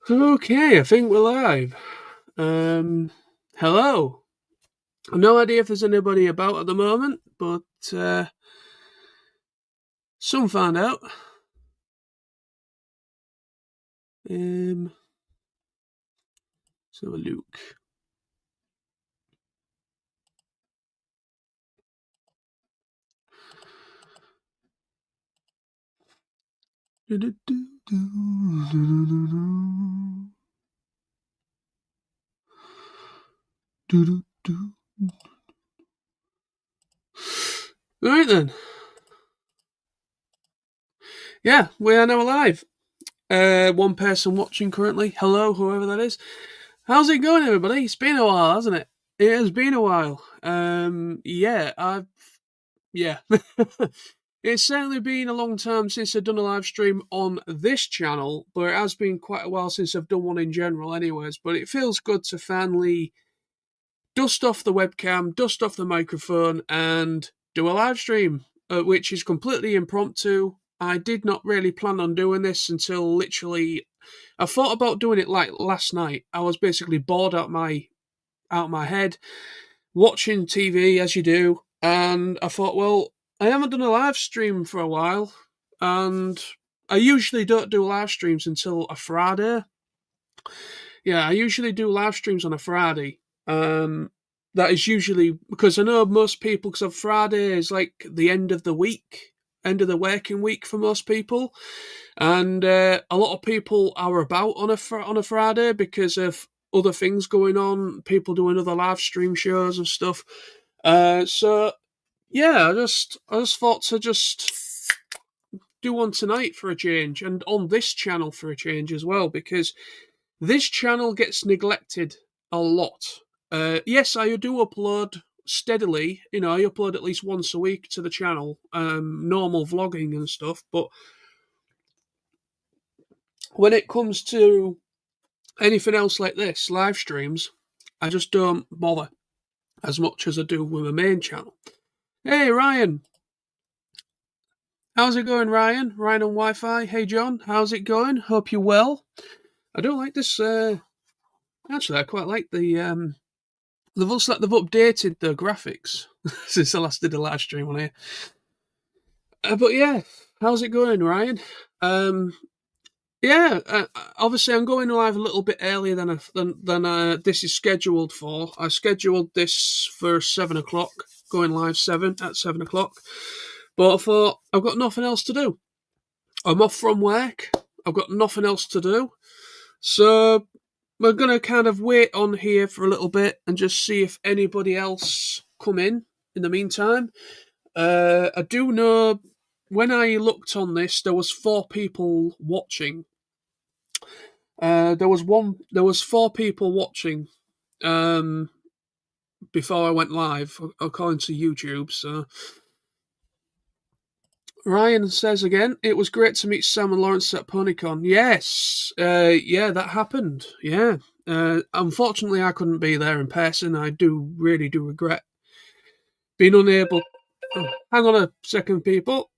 Okay, I think we're live. Hello. No idea if there's anybody about at the moment, but soon find out. Let's have a look. Right then. Yeah, we are now live. One person watching currently. Hello, whoever that is. How's it going, everybody? It's been a while, hasn't it? It has been a while. Yeah. It's certainly been a long time since I've done a live stream on this channel, but it has been quite a while since I've done one in general, anyways. But it feels good to finally dust off the webcam, dust off the microphone, and do a live stream, which is completely impromptu. I did not really plan on doing this until literally I thought about doing it like last night. I was basically bored out my head, watching TV as you do, and I thought, well, I haven't done a live stream for a while, and I usually don't do live streams until a Friday. Yeah, I usually do live streams on a Friday. That is usually because I know most people, because of Friday is like the end of the week, end of the working week for most people, and a lot of people are about on a Friday because of other things going on, people doing other live stream shows and stuff. So yeah, I just thought to just do one tonight for a change, and on this channel for a change as well, because this channel gets neglected a lot. Yes, I do upload steadily. I upload at least once a week to the channel, normal vlogging and stuff. But when it comes to anything else like this, live streams, I just don't bother as much as I do with my main channel. Hey, Ryan. How's it going, Ryan? Ryan on Wi-Fi. Hey, John. How's it going? Hope you're well. I don't like this. Actually, I quite like the. They've updated the graphics since I last did a live stream on here. But yeah, how's it going, Ryan? Um, yeah, obviously I'm going live a little bit earlier than this is scheduled for. I scheduled this for 7 o'clock, going live 7 o'clock. But I thought I've got nothing else to do. I'm off from work. I've got nothing else to do, so we're gonna kind of wait on here for a little bit and just see if anybody else come in the meantime. I do know when I looked on this, there was 4 people watching. There was 4 people watching um, before I went live, according to YouTube. So Ryan says again, it was great to meet Sam and Lawrence at PonyCon. Yes, yeah, that happened. Yeah, unfortunately, I couldn't be there in person. I really do regret being unable. Oh, hang on a second, people.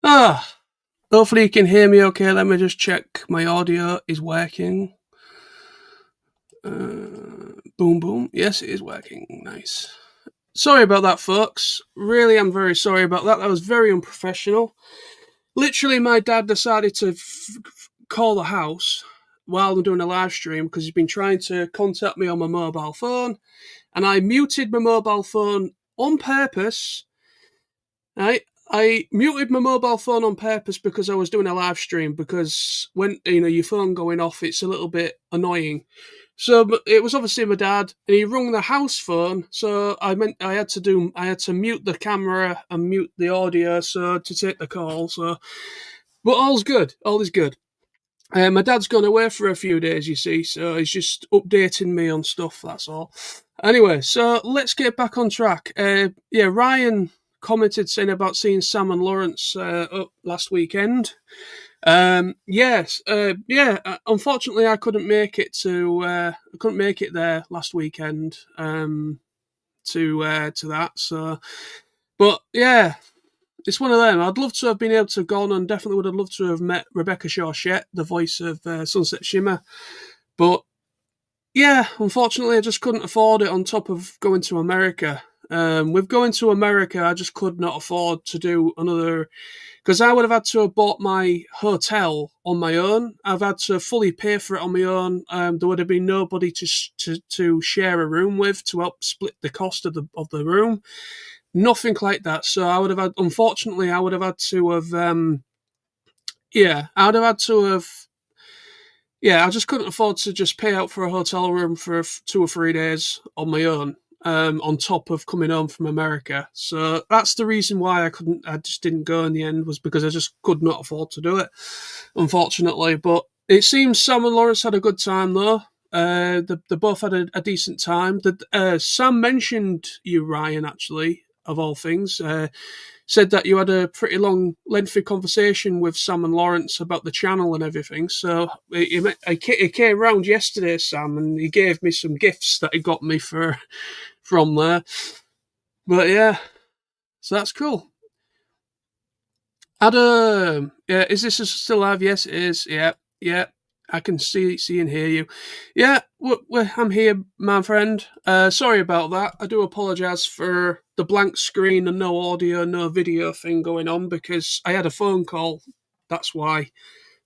Ah, hopefully you can hear me okay. Let me just check my audio is working. Boom, boom. Yes, it is working. Nice. Sorry about that, folks. Really, I'm very sorry about that. That was very unprofessional. Literally, my dad decided to call the house while I'm doing a live stream because he's been trying to contact me on my mobile phone, and I muted my mobile phone on purpose. I muted my mobile phone on purpose because I was doing a live stream. Because when your phone going off, it's a little bit annoying. So it was obviously my dad, and he rung the house phone. So I had to mute the camera and mute the audio so to take the call. So, but all's good. All is good. My dad's gone away for a few days, you see, so he's just updating me on stuff. That's all. Anyway, so let's get back on track. Yeah, Ryan commented saying about seeing Sam and Lawrence up last weekend. Yes, yeah. Unfortunately, I couldn't make it there last weekend. To that. So, but yeah, it's one of them. I'd love to have been able to have gone, and definitely would have loved to have met Rebecca Shawshett, the voice of Sunset Shimmer. But yeah, unfortunately, I just couldn't afford it. On top of going to America, with going to America, I just could not afford to do another. Because I would have had to have bought my hotel on my own. I've had to fully pay for it on my own. There would have been nobody to share a room with to help split the cost of the room. Nothing like that. So I would have had. Unfortunately, I would have had to have. Yeah, I would have had to have. Yeah, I just couldn't afford to just pay out for a hotel room for 2 or 3 days on my own. On top of coming home from America. So that's the reason why I just didn't go in the end, was because I just could not afford to do it, unfortunately. But it seems Sam and Lawrence had a good time though. They both had a decent time. Sam mentioned you, Ryan, actually, of all things. Said that you had a pretty long, lengthy conversation with Sam and Lawrence about the channel and everything. So he came round yesterday, Sam, and he gave me some gifts that he got me from there. But yeah, so that's cool. Adam, yeah, is this still live? Yes, it is. Yeah, yeah. I can see and hear you. Yeah, I'm here, my friend. Sorry about that. I do apologise for the blank screen and no audio, no video thing going on because I had a phone call. That's why.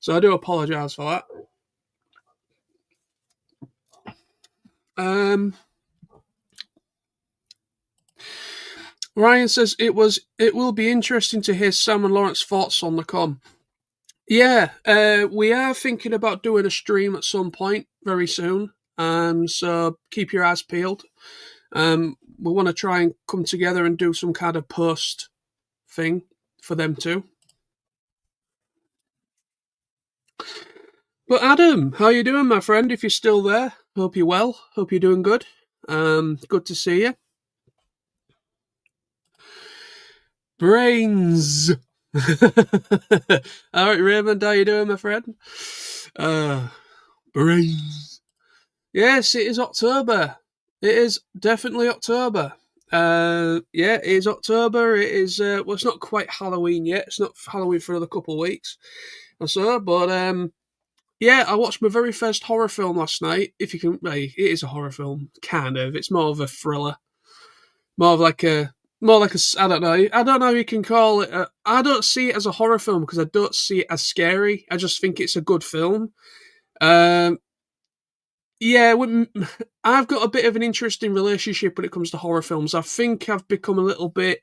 So I do apologise for that. Ryan says it will be interesting to hear Sam and Lawrence's thoughts on the con. Yeah, we are thinking about doing a stream at some point very soon. So keep your eyes peeled. We want to try and come together and do some kind of post thing for them too. But Adam, how you doing, my friend? If you're still there, hope you're well. Hope you're doing good. Good to see you. Brains. All right, Raymond, how you doing, my friend? Brains. Yes, it is October. It is definitely October. Yeah, it is October. It is. Well, it's not quite Halloween yet. It's not Halloween for another couple of weeks or so. But yeah, I watched my very first horror film last night. If you can, it is a horror film, kind of. It's more of a thriller, more like a. I don't know. I don't know if you can call it. I don't see it as a horror film because I don't see it as scary. I just think it's a good film. Yeah, I've got a bit of an interesting relationship when it comes to horror films. I think I've become a little bit.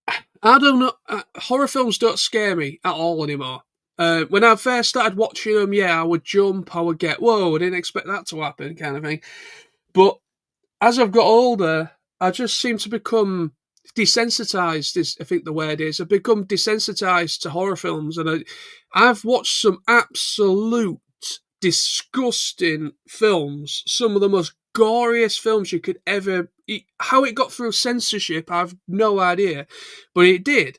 I don't know. Horror films don't scare me at all anymore. When I first started watching them, yeah, I would jump, I would get, whoa, I didn't expect that to happen, kind of thing. But as I've got older, I just seem to become desensitized, is I think the word is. I've become desensitized to horror films, and I've watched some absolute disgusting films, some of the most goriest films you could ever. How it got through censorship, I've no idea, but it did.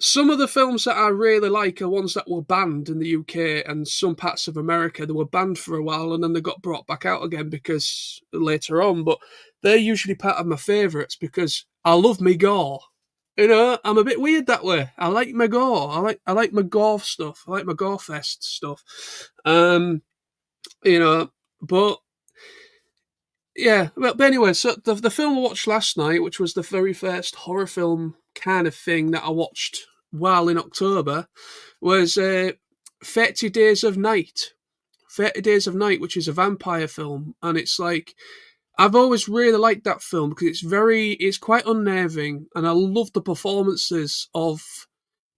Some of the films that I really like are ones that were banned in the UK and some parts of America. They were banned for a while and then they got brought back out again because later on. But they're usually part of my favourites because I love me gore. You know, I'm a bit weird that way. I like my gore. I like my gore stuff. I like my gore fest stuff. You know, but yeah. But anyway, so the film I watched last night, which was the very first horror film kind of thing that I watched while in October, was 30 Days of Night. 30 Days of Night, which is a vampire film, and it's like I've always really liked that film because it's quite unnerving, and I love the performances of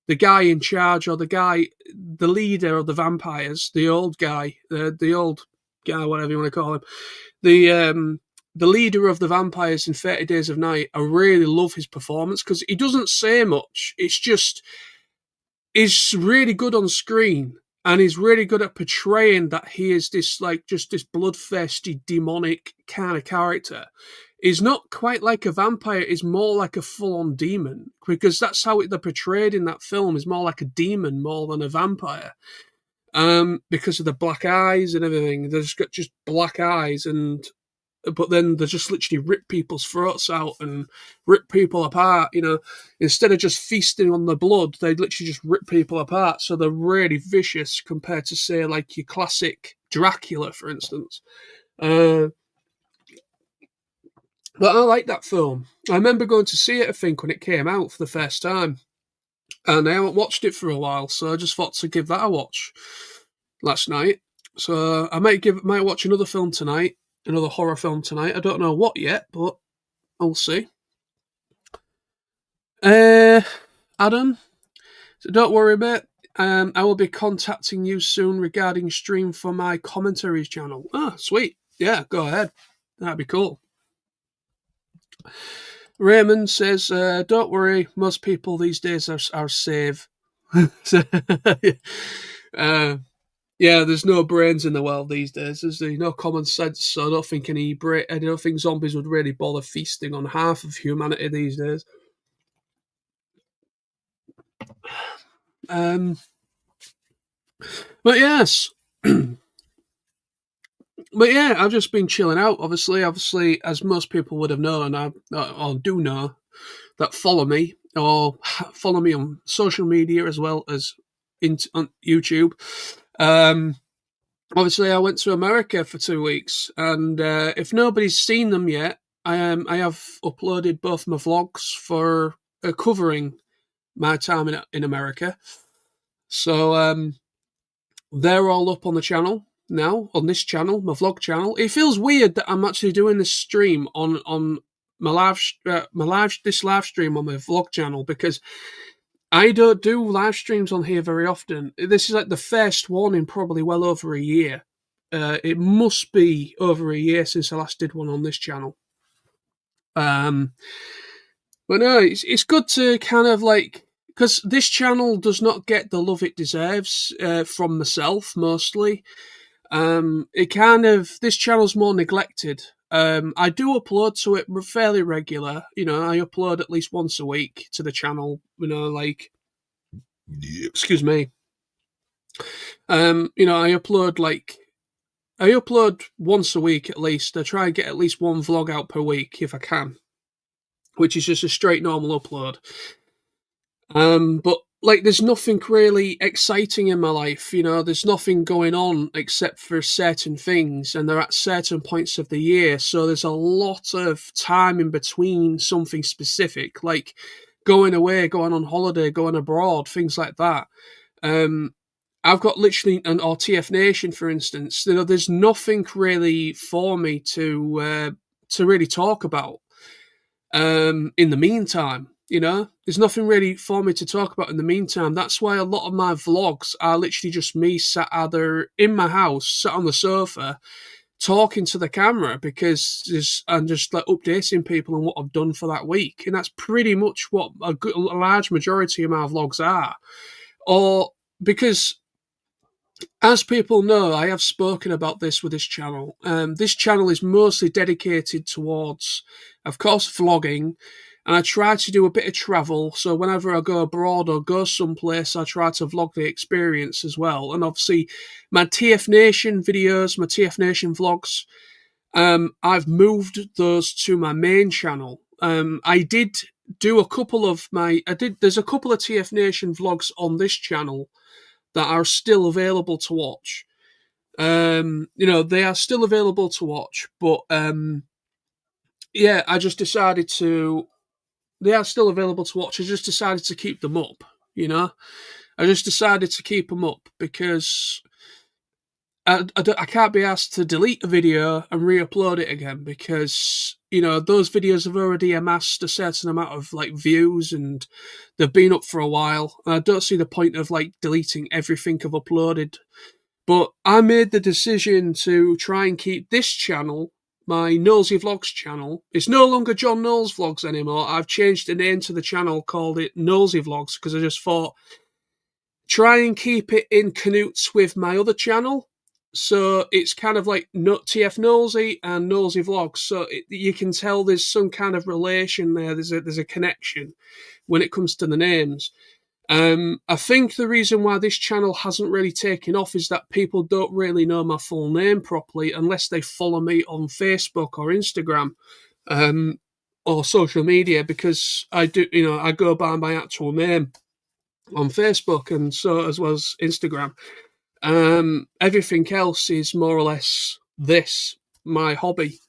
the guy in charge, or the leader of the vampires, the old guy, whatever you want to call him, the leader of the vampires in 30 Days of Night. I really love his performance because he doesn't say much. It's just he's really good on screen, and he's really good at portraying that he is this like just this bloodthirsty demonic kind of character. He's not quite like a vampire, he's more like a full-on demon, because that's how they're portrayed in that film, is more like a demon more than a vampire. Because of the black eyes and everything. They've got just black eyes, but then they just literally rip people's throats out and rip people apart, you know. Instead of just feasting on the blood, they literally just rip people apart. So they're really vicious compared to, say, like your classic Dracula, for instance. But I like that film. I remember going to see it, I think, when it came out for the first time. And I haven't watched it for a while, so I just thought to give that a watch last night. So I might watch another film tonight, another horror film tonight. I don't know what yet, but I'll see. Adam, so don't worry, mate. I will be contacting you soon regarding stream for my commentaries channel. Oh, sweet. Yeah, go ahead. That'd be cool. Raymond says, don't worry, most people these days are safe. Yeah, there's no brains in the world these days. There's no common sense, so I don't think I don't think zombies would really bother feasting on half of humanity these days. But yes. But yeah, I've just been chilling out. Obviously, as most people would have known, or do know, that follow me or follow me on social media as well as on YouTube. Obviously, I went to America for 2 weeks, and if nobody's seen them yet, I have uploaded both my vlogs for covering my time in America. So they're all up on the channel now, on this channel, my vlog channel. It feels weird that I'm actually doing this stream on my live stream on my vlog channel, because I don't do live streams on here very often. This is like the first one in probably well over a year. It must be over a year since I last did one on this channel. But no, it's good to kind of like, because this channel does not get the love it deserves from myself mostly. This channel's more neglected. I do upload to it fairly regular. You know, I upload at least once a week to the channel. You know, like, excuse me. You know, I upload once a week at least. I try and get at least one vlog out per week if I can, which is just a straight normal upload. But like, there's nothing really exciting in my life, you know, there's nothing going on except for certain things, and they're at certain points of the year, so there's a lot of time in between something specific, like going away, going on holiday, going abroad, things like that. I've got literally or TF Nation, for instance, you know, there's nothing really for me to really talk about in the meantime. You know, there's nothing really for me to talk about in the meantime. That's why a lot of my vlogs are literally just me sat either in my house, sat on the sofa, talking to the camera, because I'm just like updating people on what I've done for that week. And that's pretty much what a large majority of my vlogs are. Or because, as people know, I have spoken about this with this channel. This channel is mostly dedicated towards, of course, vlogging. And I try to do a bit of travel, so whenever I go abroad or go someplace, I try to vlog the experience as well. And obviously, my TF Nation videos, my TF Nation vlogs, I've moved those to my main channel. I did do a couple of there's a couple of TF Nation vlogs on this channel that are still available to watch. They are still available to watch, but yeah, I just decided to. They are still available to watch. I just decided to keep them up. I just decided to keep them up because I can't be asked to delete a video and re-upload it again because those videos have already amassed a certain amount of views and they've been up for a while. And I don't see the point of deleting everything I've uploaded. But I made the decision to try and keep this channel, my Nosy Vlogs channel. It's no longer John Knowles Vlogs anymore. I've changed the name to the channel, called it Nosy Vlogs, because I just thought try and keep it in cahoots with my other channel. So it's kind of like TF Nosy and Nosy Vlogs. So you can tell there's some kind of relation there. There's a connection when it comes to the names. I think the reason why this channel hasn't really taken off is that people don't really know my full name properly unless they follow me on Facebook or Instagram, or social media, because I go by my actual name on Facebook and so as well as Instagram. Everything else is more or less my hobby,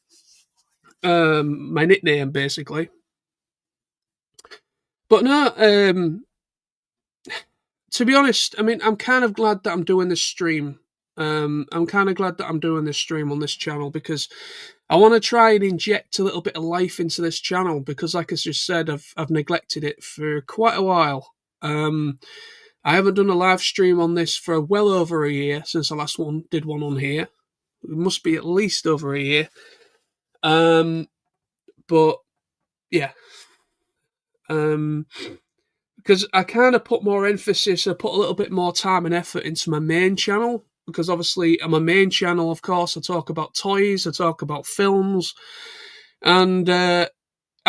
my nickname basically. But no, to be honest, I mean, I'm kind of glad that I'm doing this stream. I'm kind of glad that I'm doing this stream on this channel because I want to try and inject a little bit of life into this channel because, like I just said, I've neglected it for quite a while. I haven't done a live stream on this for well over a year since I last did one on here. It must be at least over a year. But yeah. Because I kind of put more emphasis, I put a little bit more time and effort into my main channel. Because obviously, on my main channel, of course, I talk about toys, I talk about films, and I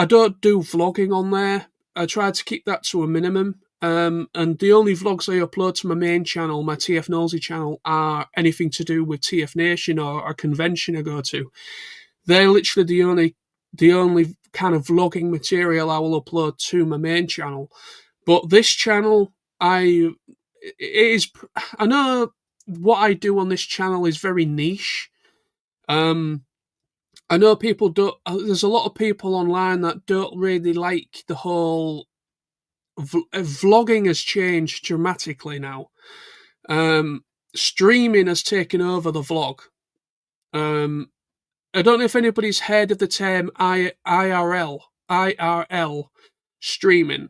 don't do vlogging on there. I try to keep that to a minimum. And the only vlogs I upload to my main channel, my TF Nosy channel, are anything to do with TF Nation or a convention I go to. They're literally the only kind of vlogging material I will upload to my main channel. But this channel, I know what I do on this channel is very niche. I know people don't. There's a lot of people online that don't really like the whole vlogging has changed dramatically now. Streaming has taken over the vlog. I don't know if anybody's heard of the term IRL streaming.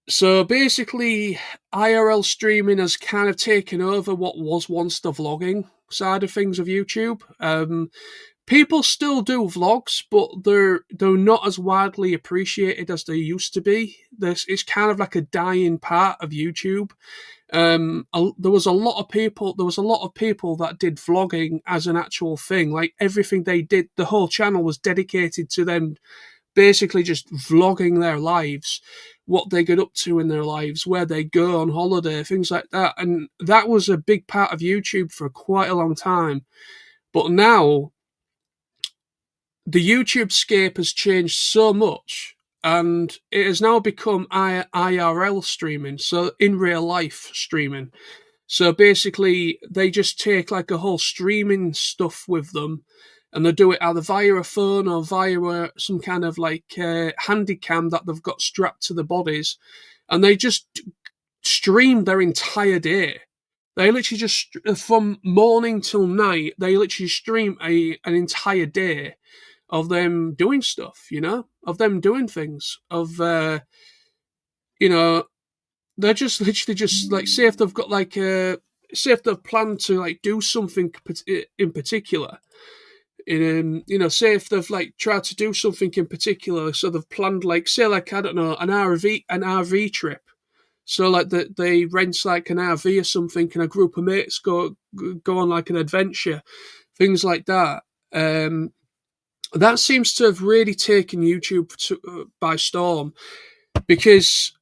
So basically, IRL streaming has kind of taken over what was once the vlogging side of things of YouTube. People still do vlogs, but they're not as widely appreciated as they used to be. It's kind of like a dying part of YouTube. There was a lot of people that did vlogging as an actual thing. Like everything they did, the whole channel was dedicated to them basically just vlogging their lives, what they get up to in their lives, where they go on holiday, things like that. And that was a big part of YouTube for quite a long time. But now, the YouTube scape has changed so much, and it has now become IRL streaming, so in real life streaming. So basically, they just take like a whole streaming stuff with them, and they do it either via a phone or via some kind of handy cam that they've got strapped to the bodies, and they just stream their entire day. They literally just, from morning till night, they literally stream an entire day of them doing stuff, of them doing things, of, they're just literally just say if they've got say if they've planned to do something in particular, say if they've tried to do something in particular, so they've planned say I don't know, an RV trip. So they rent an RV or something, and a group of mates go on an adventure, things like that. That seems to have really taken YouTube by storm, because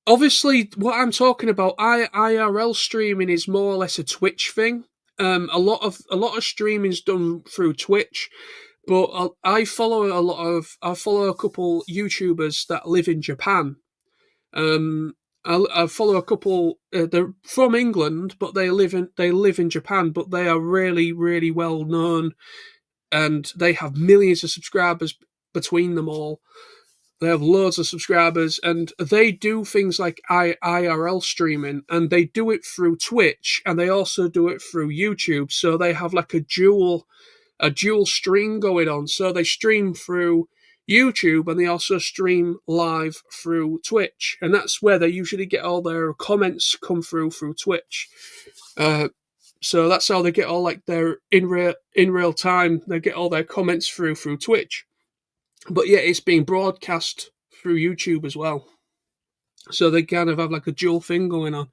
obviously what I'm talking about, IRL streaming, is more or less a Twitch thing. A lot of streaming is done through Twitch, But I follow I follow a couple YouTubers that live in Japan. I follow a couple. They're from England, but they live in Japan. But they are really really well known, and they have millions of subscribers between them all. They have loads of subscribers, and they do things like IRL streaming, and they do it through Twitch, and they also do it through YouTube. So they have like a dual stream going on. So they stream through YouTube and they also stream live through Twitch, and that's where they usually get all their comments come through Twitch. So that's how they get all like their in real time. They get all their comments through Twitch, but yeah, it's being broadcast through YouTube as well. So they kind of have like a dual thing going on.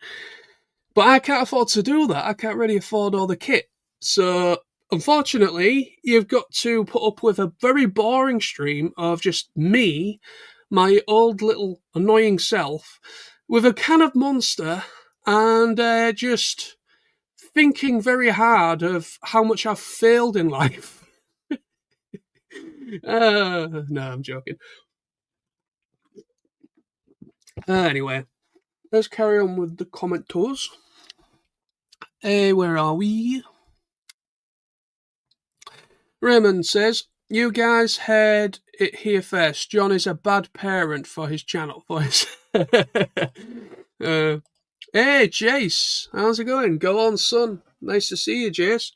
But I can't afford to do that. I can't really afford all the kit. So unfortunately, you've got to put up with a very boring stream of just me, my old little annoying self, with a can of Monster and just thinking very hard of how much I've failed in life. No, I'm joking. Anyway, let's carry on with the commenters. Where are we? Raymond says, you guys heard it here first. John is a bad parent for his channel. Hey, Jace. How's it going? Go on, son. Nice to see you, Jace.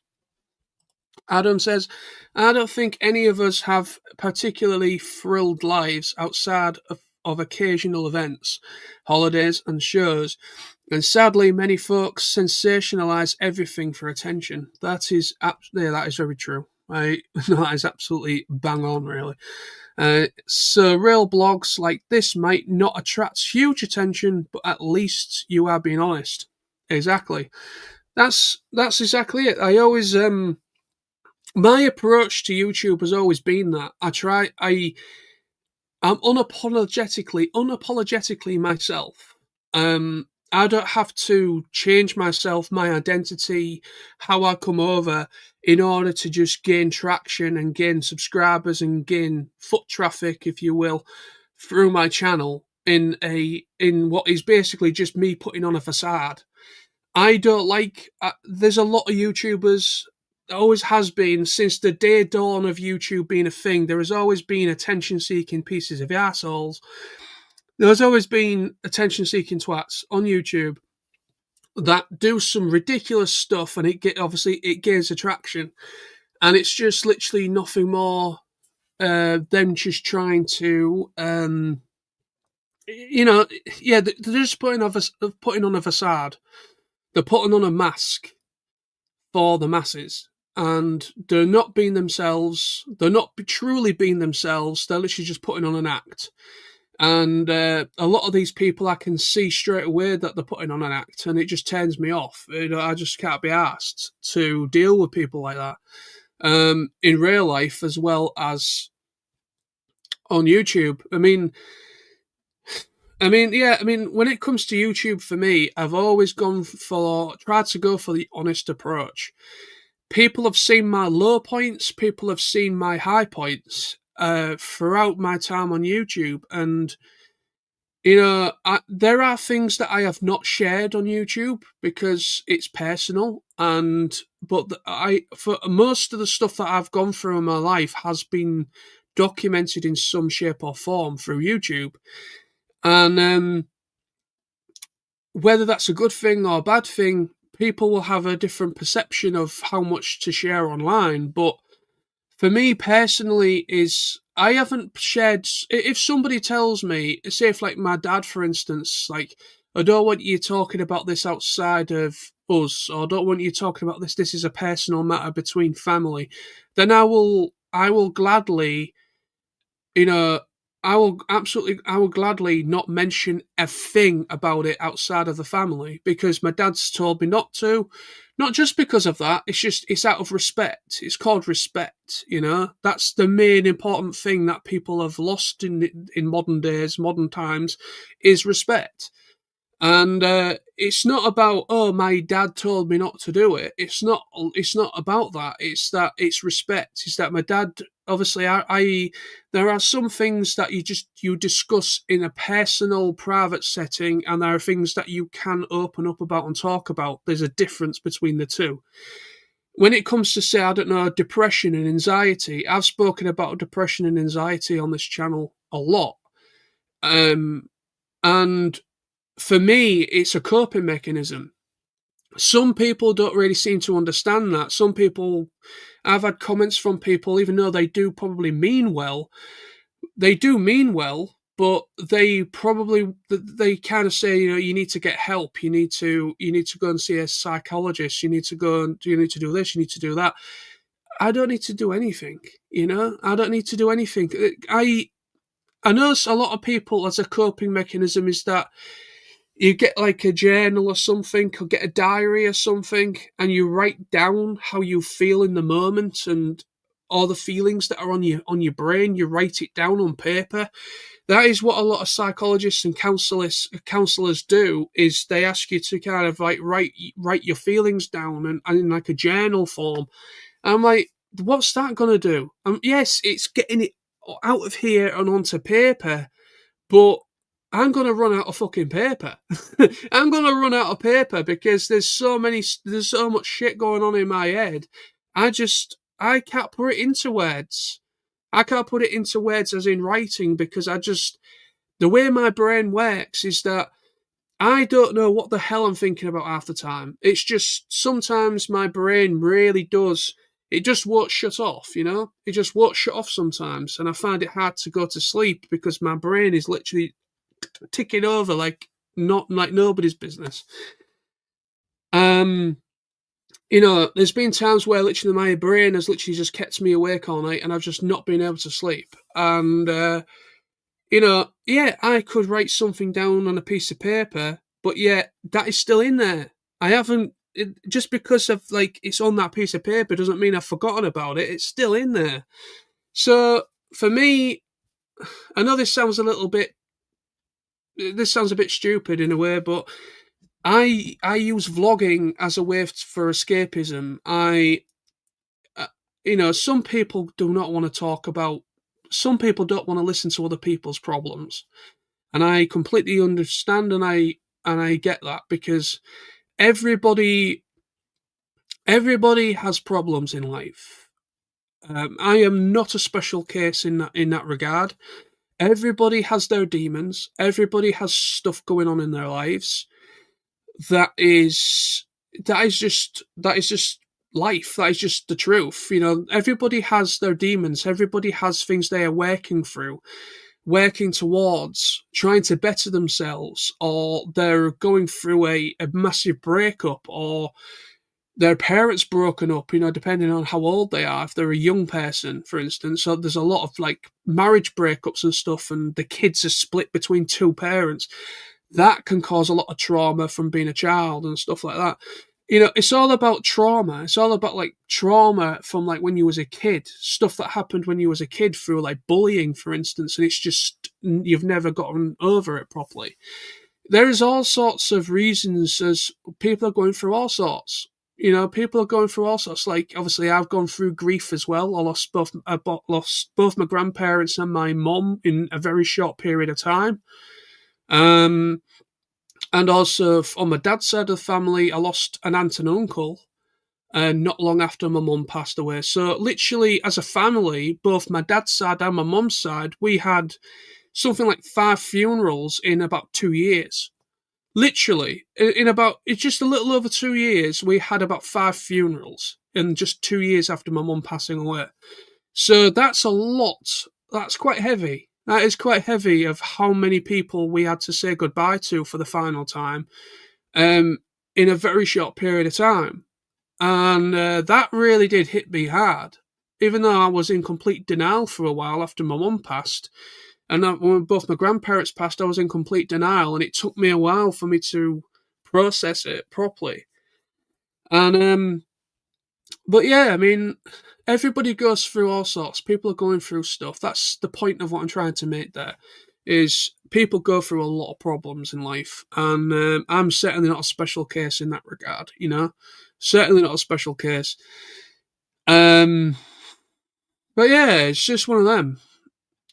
Adam says, I don't think any of us have particularly thrilled lives outside of occasional events, holidays, and shows. And sadly, many folks sensationalize everything for attention. That is very true. That is absolutely bang on, really. So real blogs like this might not attract huge attention, but at least you are being honest. Exactly. That's exactly it. I always my approach to YouTube has always been that I'm unapologetically myself. I don't have to change myself, my identity, how I come over in order to just gain traction and gain subscribers and gain foot traffic, if you will, through my channel in what is basically just me putting on a facade. I don't like. There's a lot of YouTubers. Always has been since the day dawn of YouTube being a thing. There has always been attention-seeking pieces of assholes. There's always been attention-seeking twats on YouTube that do some ridiculous stuff, and it gains attraction, and it's just literally nothing more them just trying to, they're just putting on a facade. They're putting on a mask for the masses, and they're not being themselves. They're not truly being themselves. They're literally just putting on an act. And a lot of these people, I can see straight away that they're putting on an act, and it just turns me off. I just can't be asked to deal with people like that in real life as well as on YouTube. I mean, when it comes to YouTube for me, I've always tried to go for the honest approach. People have seen my low points, people have seen my high points throughout my time on YouTube, and there are things that I have not shared on YouTube because it's personal, but for most of the stuff that I've gone through in my life has been documented in some shape or form through YouTube. And whether that's a good thing or a bad thing, people will have a different perception of how much to share online. But for me personally, I haven't shared. If somebody tells me, say if like my dad, for instance, like, I don't want you talking about this outside of us, or I don't want you talking about this. This is a personal matter between family. Then I will gladly, I will gladly not mention a thing about it outside of the family because my dad's told me not to. Not just because of that, it's out of respect. It's called respect, That's the main important thing that people have lost in modern days, modern times, is respect. And it's not about, oh, my dad told me not to do it. It's not about that. It's that it's respect. It's that my dad obviously, there are some things that you discuss in a personal, private setting, and there are things that you can open up about and talk about. There's a difference between the two. When it comes to, say, I don't know, depression and anxiety, I've spoken about depression and anxiety on this channel a lot. And for me, it's a coping mechanism. Some people don't really seem to understand that. Some people, I've had comments from people, even though they do probably mean well, but they kind of say, you need to get help. You need to go and see a psychologist. You need to do this. You need to do that. I don't need to do anything. I don't need to do anything. I know a lot of people, as a coping mechanism, is that you get like a journal or something, or get a diary or something, and you write down how you feel in the moment and all the feelings that are on your brain. You write it down on paper. That is what a lot of psychologists and counselors do. Is they ask you to kind of like write your feelings down and in like a journal form. And I'm like, what's that gonna do? Yes, it's getting it out of here and onto paper, but I'm going to run out of fucking paper. I'm going to run out of paper because there's so much shit going on in my head. I can't put it into words. I can't put it into words as in writing, because the way my brain works is that I don't know what the hell I'm thinking about half the time. It's just sometimes my brain really does. It just won't shut off, It just won't shut off sometimes. And I find it hard to go to sleep because my brain is literally ticking over like nobody's business. There's been times where literally my brain has literally just kept me awake all night and I've just not been able to sleep. And, I could write something down on a piece of paper, but that is still in there. I haven't, just because of like, it's on that piece of paper doesn't mean I've forgotten about it. It's still in there. So for me, I know this sounds a bit stupid in a way, but I use vlogging as a way for escapism. Some people do not want to talk about. Some people don't want to listen to other people's problems, and I completely understand, and I get that, because everybody has problems in life. I am not a special case in that regard. Everybody has their demons. Everybody has stuff going on in their lives. That is just life. That is just the truth. Everybody has their demons. Everybody has things they are working through, working towards, trying to better themselves, or they're going through a massive breakup, or their parents broken up, depending on how old they are. If they're a young person, for instance, so there's a lot of like marriage breakups and stuff, and the kids are split between two parents. That can cause a lot of trauma from being a child and stuff like that. It's all about trauma. It's all about like trauma from like when you was a kid, stuff that happened when you was a kid through like bullying, for instance, and it's just you've never gotten over it properly. There's all sorts of reasons, as people are going through all sorts. People are going through all sorts. Like, obviously, I've gone through grief as well. I lost both my grandparents and my mum in a very short period of time. And also, on my dad's side of the family, I lost an aunt and uncle not long after my mum passed away. So, literally, as a family, both my dad's side and my mum's side, we had something like 5 funerals in about 2 years. Literally, it's just a little over 2 years, we had about 5 funerals in just 2 years after my mum passing away. So that's a lot. That's quite heavy. That is quite heavy of how many people we had to say goodbye to for the final time in a very short period of time. And that really did hit me hard. Even though I was in complete denial for a while after my mum passed, and when both my grandparents passed, I was in complete denial, and it took me a while for me to process it properly. And but yeah, I mean, everybody goes through all sorts. People are going through stuff. That's the point of what I'm trying to make there, is people go through a lot of problems in life, and I'm certainly not a special case in that regard. Certainly not a special case. But yeah, it's just one of them.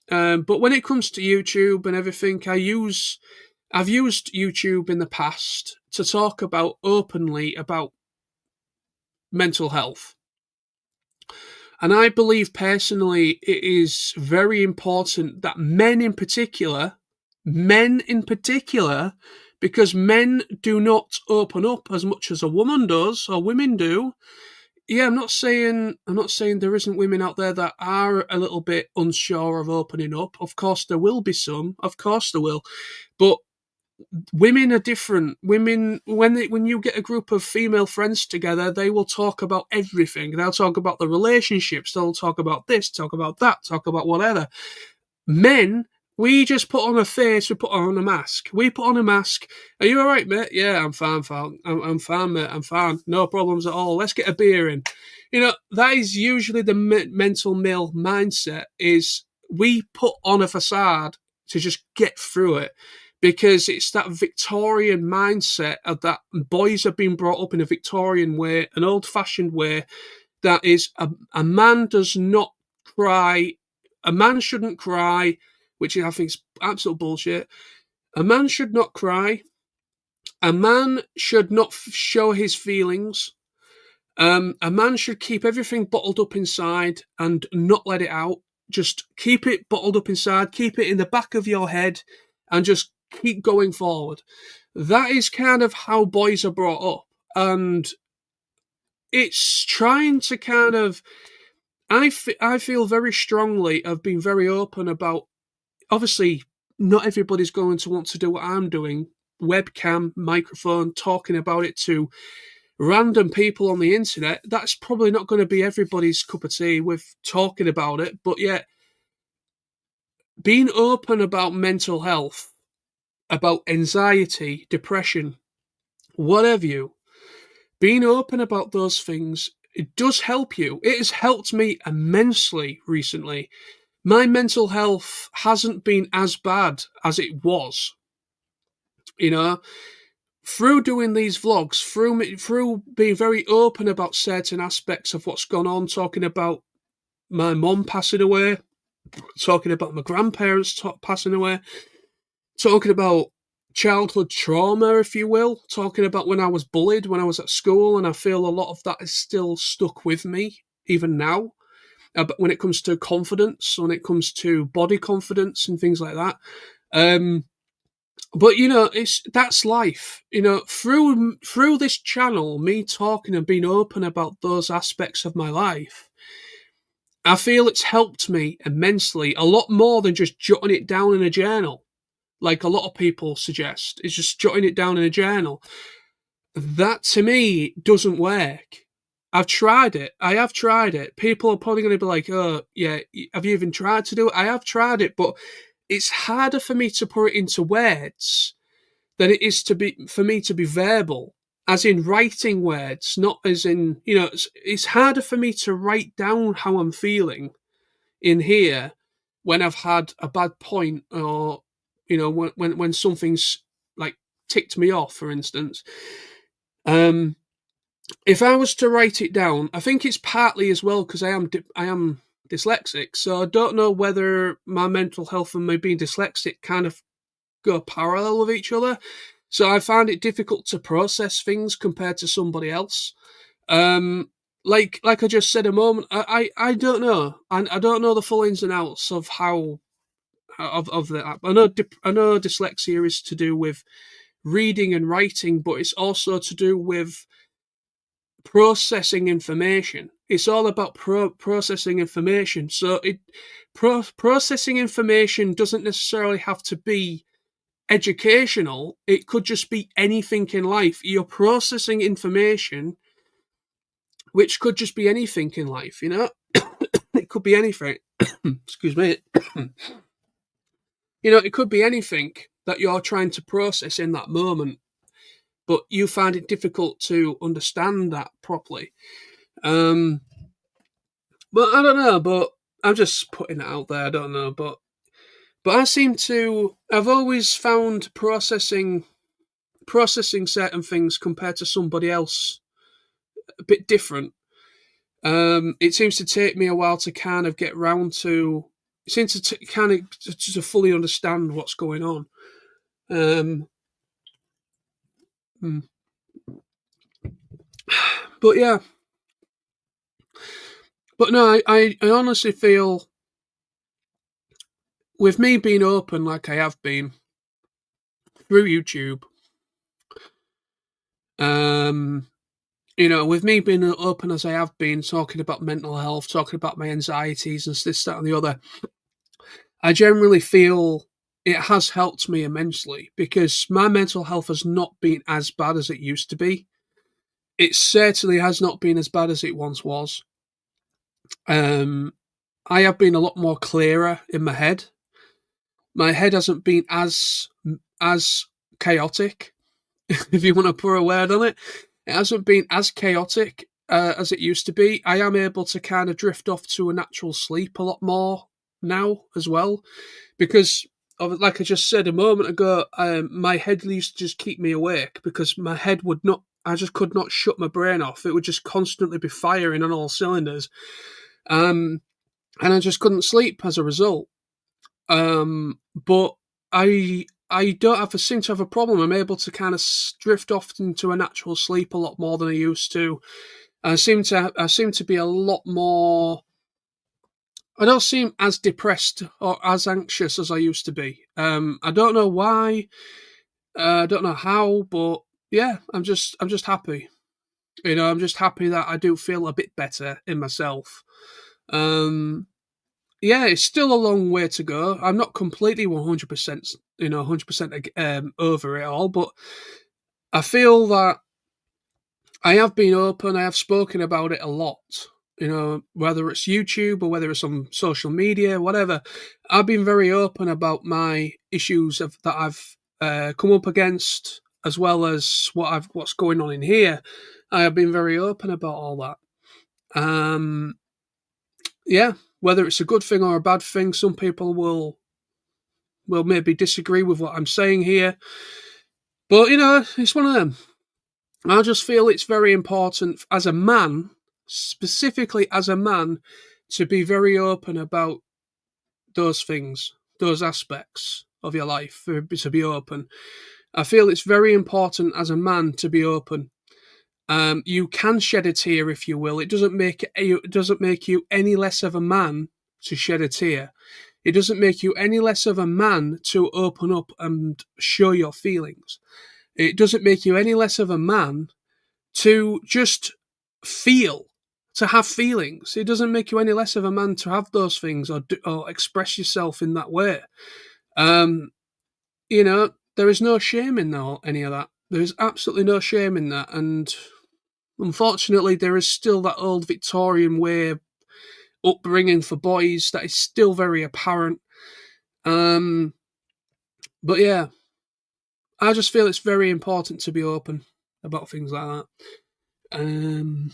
But when it comes to YouTube and everything, I've used YouTube in the past to talk about openly about mental health. And I believe personally it is very important that men in particular, because men do not open up as much as a woman does or women do. Yeah, I'm not saying there isn't women out there that are a little bit unsure of opening up. Of course there will be some. Of course there will. But women are different. Women, when you get a group of female friends together, they will talk about everything. They'll talk about the relationships. They'll talk about this, talk about that, talk about whatever. Men, we just put on a face. We put on a mask. We put on a mask. Are you all right, mate? Yeah, I'm fine. I'm fine, mate. I'm fine. No problems at all. Let's get a beer in. That is usually the mental male mindset. Is we put on a facade to just get through it, because it's that Victorian mindset of that boys have been brought up in a Victorian way, an old-fashioned way, that is a man does not cry. A man shouldn't cry, which I think is absolute bullshit. A man should not cry. A man should not show his feelings. A man should keep everything bottled up inside and not let it out. Just keep it bottled up inside, keep it in the back of your head, and just keep going forward. That is kind of how boys are brought up. And it's trying to kind of. I feel very strongly, I've been very open about. Obviously, not everybody's going to want to do what I'm doing. Webcam, microphone, talking about it to random people on the internet. That's probably not going to be everybody's cup of tea with talking about it. But yet, being open about mental health, about anxiety, depression, whatever you, being open about those things, it does help you. It has helped me immensely recently. My mental health hasn't been as bad as it was. Through doing these vlogs, through being very open about certain aspects of what's gone on, talking about my mum passing away, talking about my grandparents passing away, talking about childhood trauma, if you will, talking about when I was bullied when I was at school, and I feel a lot of that is still stuck with me even now. But when it comes to confidence, when it comes to body confidence and things like that. But that's life. Through this channel, me talking and being open about those aspects of my life, I feel it's helped me immensely, a lot more than just jotting it down in a journal, like a lot of people suggest. It's just jotting it down in a journal. That to me doesn't work. I've tried it. I have tried it. People are probably going to be like, "Oh, yeah, have you even tried to do it?" I have tried it, but it's harder for me to put it into words than it is for me to be verbal, as in writing words, not as in, it's harder for me to write down how I'm feeling in here when I've had a bad point, or, when something's like ticked me off, for instance. If I was to write it down, I think it's partly as well because I am dyslexic, so I don't know whether my mental health and my being dyslexic kind of go parallel with each other. So I find it difficult to process things compared to somebody else. Like I just said a moment, I don't know. I don't know the full ins and outs of how of that. I know dyslexia is to do with reading and writing, but it's also to do with processing information. It's all about processing information. So processing information doesn't necessarily have to be educational. It could just be anything in life. You're processing information, which could just be anything in life. It could be anything. Excuse me. It could be anything that you're trying to process in that moment, but you find it difficult to understand that properly. But I don't know. But I'm just putting it out there. I don't know, but I've always found processing certain things compared to somebody else a bit different. It seems to take me a while to kind of get round to. It seems to kind of to fully understand what's going on. Hmm. But yeah, but no, I honestly feel with me being open like I have been through YouTube, um, with me being open as I have been, talking about mental health, talking about my anxieties and this, that, and the other, I generally feel it has helped me immensely because my mental health has not been as bad as it used to be. It certainly has not been as bad as it once was. Um, I have been a lot more clearer in my head. My head hasn't been as chaotic, if you want to put a word on it. It hasn't been as chaotic as it used to be. I am able to kind of drift off to a natural sleep a lot more now as well, because of, like I just said a moment ago, my head used to just keep me awake because my head would not. I just could not shut my brain off. It would just constantly be firing on all cylinders, and I just couldn't sleep as a result. But I don't have seem to have a problem. I'm able to kind of drift off into a natural sleep a lot more than I used to. I seem to be a lot more. I don't seem as depressed or as anxious as I used to be. I don't know why. I don't know how, but yeah, I'm just happy. I'm just happy that I do feel a bit better in myself. Um, yeah, it's still a long way to go. I'm not completely 100%, 100% over it all, but I feel that I have been open. I have spoken about it a lot. Whether it's YouTube or whether it's on social media, whatever. I've been very open about my issues that I've come up against, as well as what's going on in here. I have been very open about all that. Um, yeah, whether it's a good thing or a bad thing, some people will maybe disagree with what I'm saying here, but it's one of them. I just feel it's very important as a man, specifically as a man, to be very open about those things, those aspects of your life, to be open. I feel it's very important as a man to be open. You can shed a tear if you will. It doesn't make you any less of a man to shed a tear. It doesn't make you any less of a man to open up and show your feelings. It doesn't make you any less of a man to just feel, to have feelings. It doesn't make you any less of a man to have those things or express yourself in that way. Um, there is no shame in any of that. There is absolutely no shame in that. And unfortunately, there is still that old Victorian way upbringing for boys that is still very apparent. But yeah, I just feel it's very important to be open about things like that.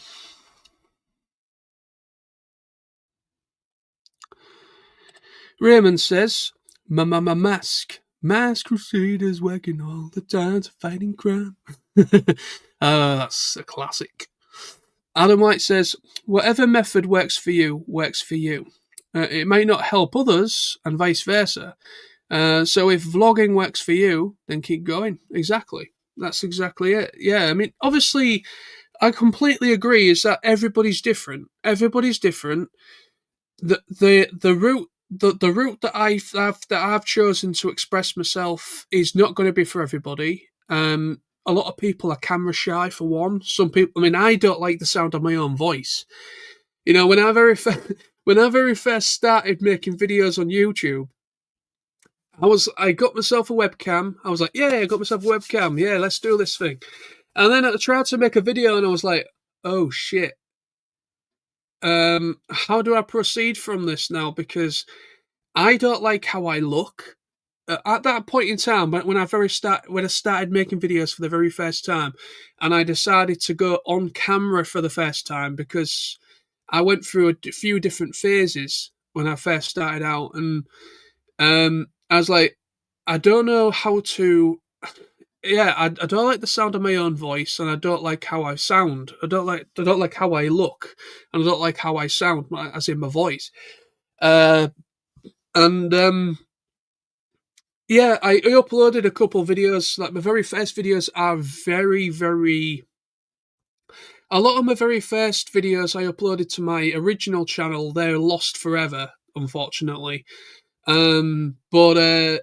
Raymond says, Mask crusaders working all the time to fighting crime. That's a classic. Adam White says, whatever method works for you, works for you. It may not help others, and vice versa. So if vlogging works for you, then keep going. Exactly. That's exactly it. Yeah, I mean, obviously, I completely agree. Is that everybody's different. Everybody's different. The route that I've chosen to express myself is not going to be for everybody. A lot of people are camera shy for one. Some people, I mean, I don't like the sound of my own voice. When I very first started making videos on YouTube, I got myself a webcam. I was like, yeah, I got myself a webcam. Yeah, let's do this thing. And then I tried to make a video, and I was like, oh shit. How do I proceed from this now? Because I don't like how I look. At that point in time, when I started making videos for the very first time, and I decided to go on camera for the first time because I went through a few different phases when I first started out, and I was like, I don't know how to. yeah, I don't like the sound of my own voice, and I don't like how I sound. I don't like how I look, and I don't like how I sound, as in my voice. Uh, and Yeah, I uploaded a couple videos. Like my very first videos are very, very. A lot of my very first videos I uploaded to my original channel, they're lost forever, unfortunately. But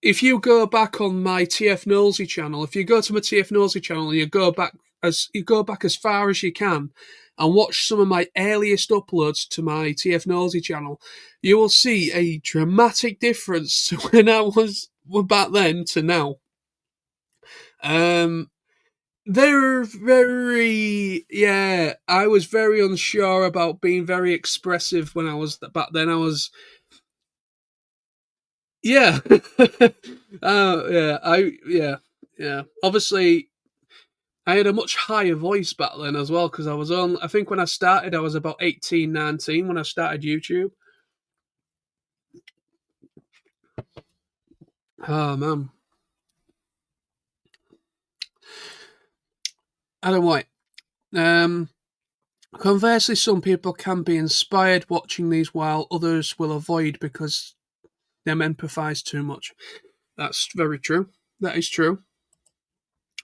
if you go back on my TF Nosey channel, if you go to my TF Nosey channel and you go back as far as you can and watch some of my earliest uploads to my TF Nosey channel, you will see a dramatic difference to when I was back then to now. Um, they're very, yeah. I was very unsure about being very expressive when I was back then. I was, yeah, yeah. Obviously, I had a much higher voice back then as well because I was on. I think when I started, I was about 18, 19 when I started YouTube. Oh man, Adam White. Um, Conversely, some people can be inspired watching these, while others will avoid because they empathise too much. That's very true. That is true.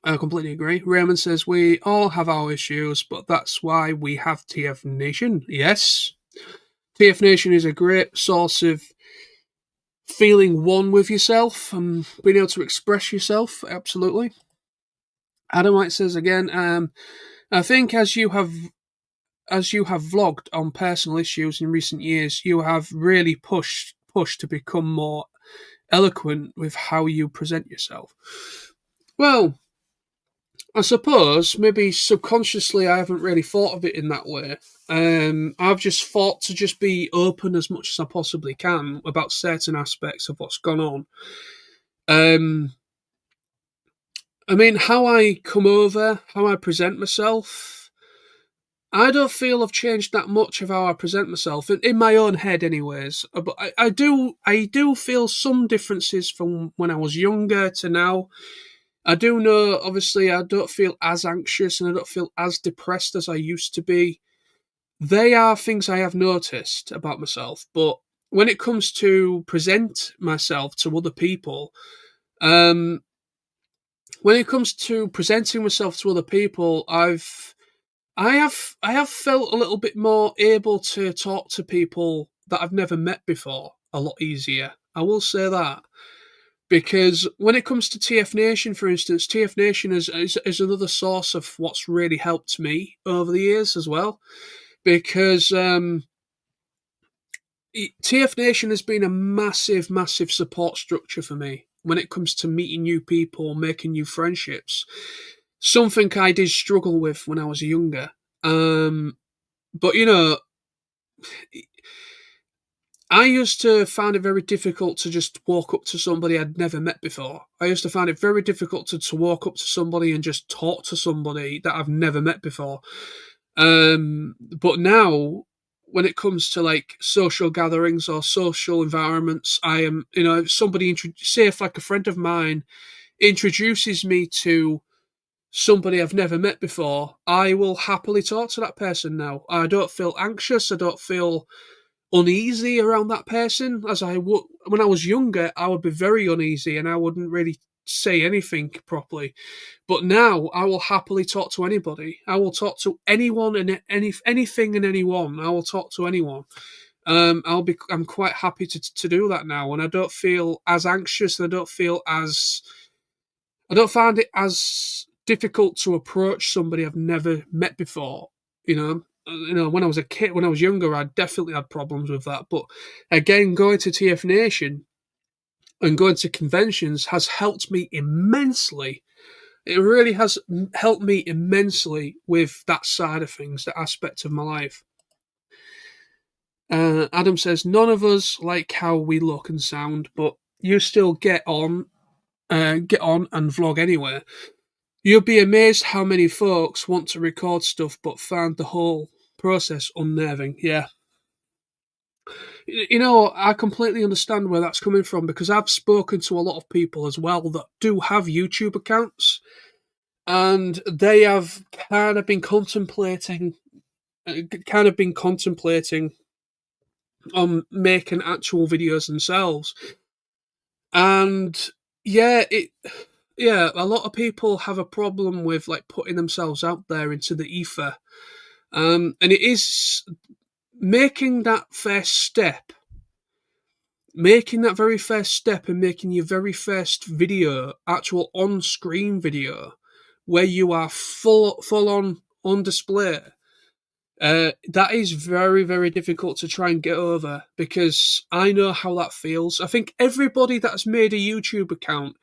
I completely agree. Raymond says we all have our issues, but that's why we have TF Nation. Yes, TF Nation is a great source of feeling one with yourself and being able to express yourself. Absolutely. Adam White says again, I think as you have vlogged on personal issues in recent years, you have really pushed to become more eloquent with how you present yourself. Well, I suppose maybe subconsciously I haven't really thought of it in that way. I've just thought to just be open as much as I possibly can about certain aspects of what's gone on. Um, I mean, how I come over, how I present myself, I don't feel I've changed that much of how I present myself in my own head, anyways. But I do feel some differences from when I was younger to now. I do know, obviously, I don't feel as anxious and I don't feel as depressed as I used to be. They are things I have noticed about myself, but when it comes to present myself to other people, um, when it comes to presenting myself to other people, I have felt a little bit more able to talk to people that I've never met before a lot easier. I will say that. Because when it comes to TF Nation, for instance, TF Nation is another source of what's really helped me over the years as well. Because TF Nation has been a massive, massive support structure for me when it comes to meeting new people, making new friendships. Something I did struggle with when I was younger. But you know, I used to find it very difficult to just walk up to somebody I'd never met before. I used to find it very difficult to walk up to somebody and just talk to somebody that I've never met before. But now, when it comes to like social gatherings or social environments, I am, you know, if somebody, say if like a friend of mine introduces me to somebody I've never met before, I will happily talk to that person now. I don't feel anxious. I don't feel uneasy around that person as I would when I was younger. I would be very uneasy and I wouldn't really say anything properly. But now I will happily talk to anybody. I will talk to anyone and anything and anyone. I will talk to anyone. I'm quite happy to do that now, and I don't feel as anxious. And I don't find it as difficult to approach somebody I've never met before. When I was a kid, when I was younger, I definitely had problems with that. But again, going to TF Nation and going to conventions has helped me immensely. It really has helped me immensely with that side of things, that aspect of my life. Adam says, none of us like how we look and sound, but you still get on and vlog anyway. You'll be amazed how many folks want to record stuff but find the whole process unnerving. Yeah. You know, I completely understand where that's coming from because I've spoken to a lot of people as well that do have YouTube accounts, and they have kind of been contemplating on making actual videos themselves. And yeah, a lot of people have a problem with like putting themselves out there into the ether. And it is making that first step, making that very first step and making your very first video, actual on screen video, where you are full on display. That is very, very difficult to try and get over because I know how that feels. I think everybody that's made a YouTube account,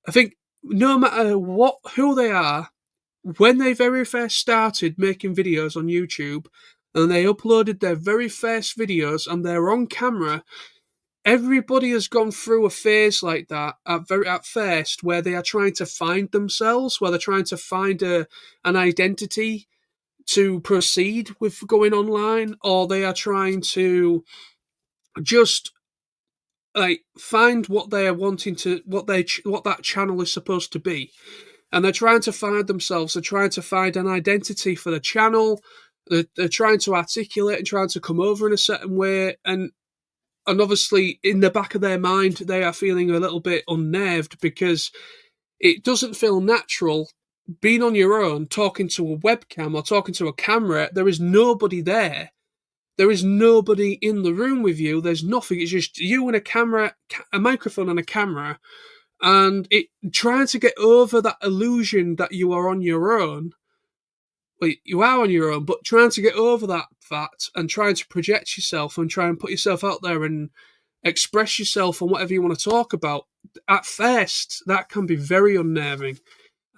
I think no matter who they are, when they very first started making videos on YouTube and they uploaded their very first videos and they're on camera, everybody has gone through a phase like that at first where they are trying to find themselves, where they're trying to find an identity to proceed with going online, or they are trying to just like find what they are wanting to what that channel is supposed to be, and they're trying to find themselves. They're trying to find an identity for the channel. They're trying to articulate and trying to come over in a certain way, and obviously in the back of their mind they are feeling a little bit unnerved because it doesn't feel natural being on your own, talking to a webcam or talking to a camera. There is nobody there. There is nobody in the room with you. There's nothing. It's just you and a camera, a microphone and a camera, and trying to get over that illusion that you are on your own. Well, you are on your own, but trying to get over that fact and trying to project yourself and try and put yourself out there and express yourself on whatever you want to talk about. At first, that can be very unnerving.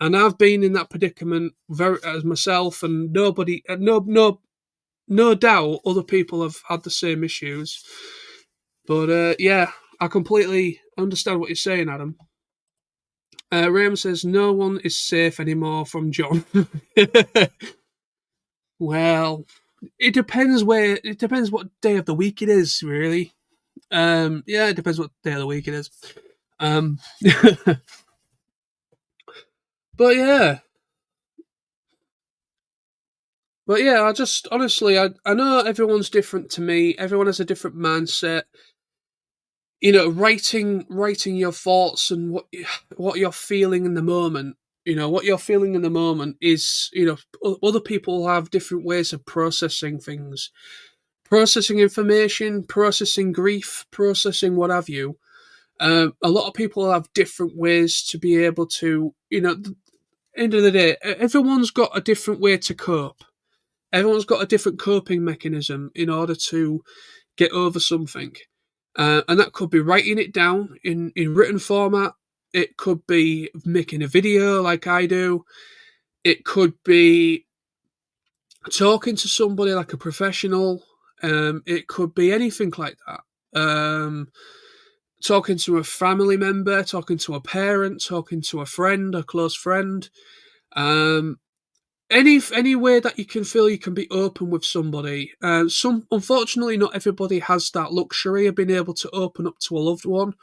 And I've been in that predicament as myself, and no doubt other people have had the same issues. But yeah, I completely understand what you're saying, Adam. Raym says no one is safe anymore from John. Well, it depends what day of the week it is, really. Yeah, it depends what day of the week it is. But yeah. But yeah, I just honestly, I know everyone's different to me. Everyone has a different mindset. You know, writing your thoughts and what you're feeling in the moment. You know, what you're feeling in the moment is, you know, other people have different ways of processing things, processing information, processing grief, processing what have you. A lot of people have different ways to be able to, you know, end of the day, everyone's got a different way to cope. Everyone's got a different coping mechanism in order to get over something. And that could be writing it down in written format. It could be making a video like I do. It could be talking to somebody like a professional. It could be anything like that. Talking to a family member, talking to a parent, talking to a friend, a close friend. Any way that you can feel you can be open with somebody. Unfortunately, not everybody has that luxury of being able to open up to a loved one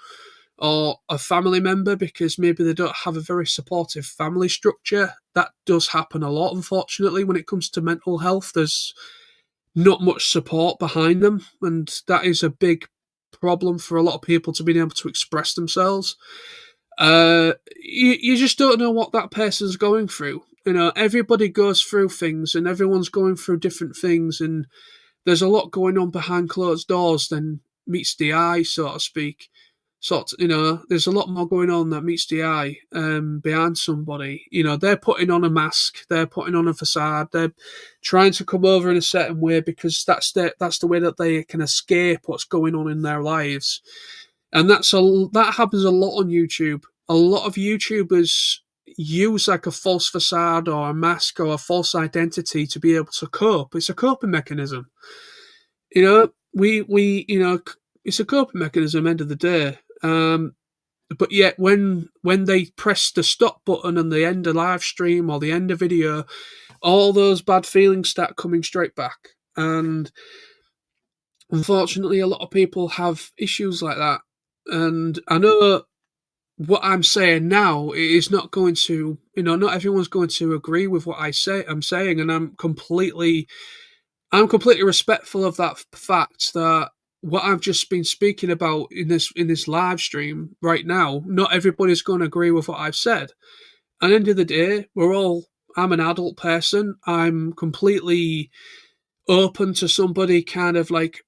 or a family member because maybe they don't have a very supportive family structure. That does happen a lot, unfortunately, when it comes to mental health. There's not much support behind them, and that is a big problem for a lot of people to be able to express themselves. You just don't know what that person's going through. You know, everybody goes through things and everyone's going through different things, and there's a lot going on behind closed doors than meets the eye, so to speak. You know, there's a lot more going on that meets the eye behind somebody. You know, they're putting on a mask, they're putting on a facade, they're trying to come over in a certain way because that's the way that they can escape what's going on in their lives. And that happens a lot on YouTube. A lot of YouTubers use like a false facade or a mask or a false identity to be able to cope. It's a coping mechanism. You know, we you know, it's a coping mechanism end of the day. But yet when they press the stop button and they end a live stream or they end a video, all those bad feelings start coming straight back. And unfortunately, a lot of people have issues like that. And I know what I'm saying now is not going to, not everyone's going to agree with what I'm saying, and I'm completely respectful of that fact that what I've just been speaking about in this live stream right now, not everybody's going to agree with what I've said. At the end of the day, I'm an adult person. I'm completely open to somebody kind of like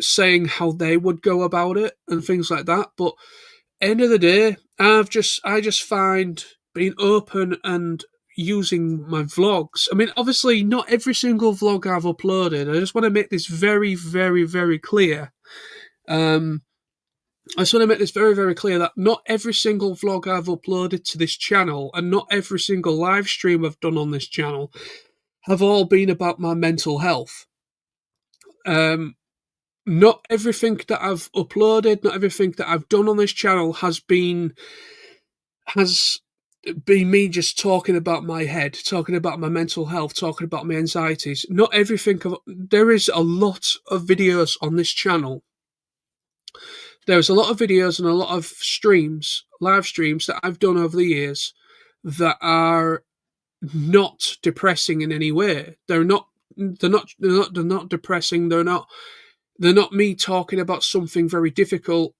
saying how they would go about it and things like that. But end of the day, I just find being open and using my vlogs. I mean, obviously, not every single vlog I've uploaded. I just want to make this very, very, very clear. Um, I just want to make this very, very clear that not every single vlog I've uploaded to this channel and not every single live stream I've done on this channel have all been about my mental health. Not everything that I've uploaded, not everything that I've done on this channel has been me just talking about my head, talking about my mental health, talking about my anxieties. Not everything. There is a lot of videos on this channel. There's a lot of videos and a lot of streams, live streams that I've done over the years that are not depressing in any way. They're not. They're not. They're not depressing. They're not. They're not me talking about something very difficult.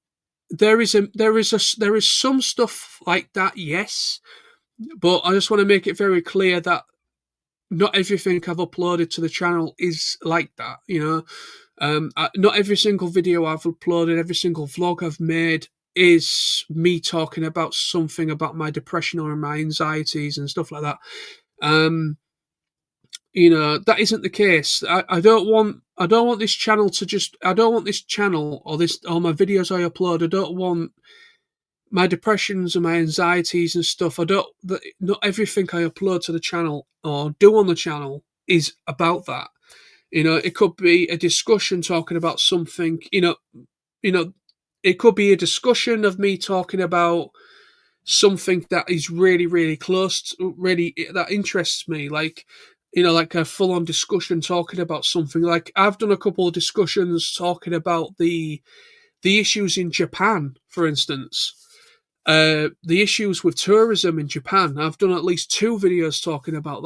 There is some stuff like that, yes, but I just want to make it very clear that not everything I've uploaded to the channel is like that. Not every single video I've uploaded, every single vlog I've made is me talking about something about my depression or my anxieties and stuff like that. That isn't the case. I don't want this channel to just. I don't want this channel or my videos I upload. I don't want my depressions and my anxieties and stuff. Not everything I upload to the channel or do on the channel is about that. It could be a discussion talking about something. It could be a discussion of me talking about something that is really, really close, really that interests me, like like a full-on discussion talking about something. Like I've done a couple of discussions talking about the issues in Japan, for instance. The issues with tourism in Japan. I've done at least 2 videos talking about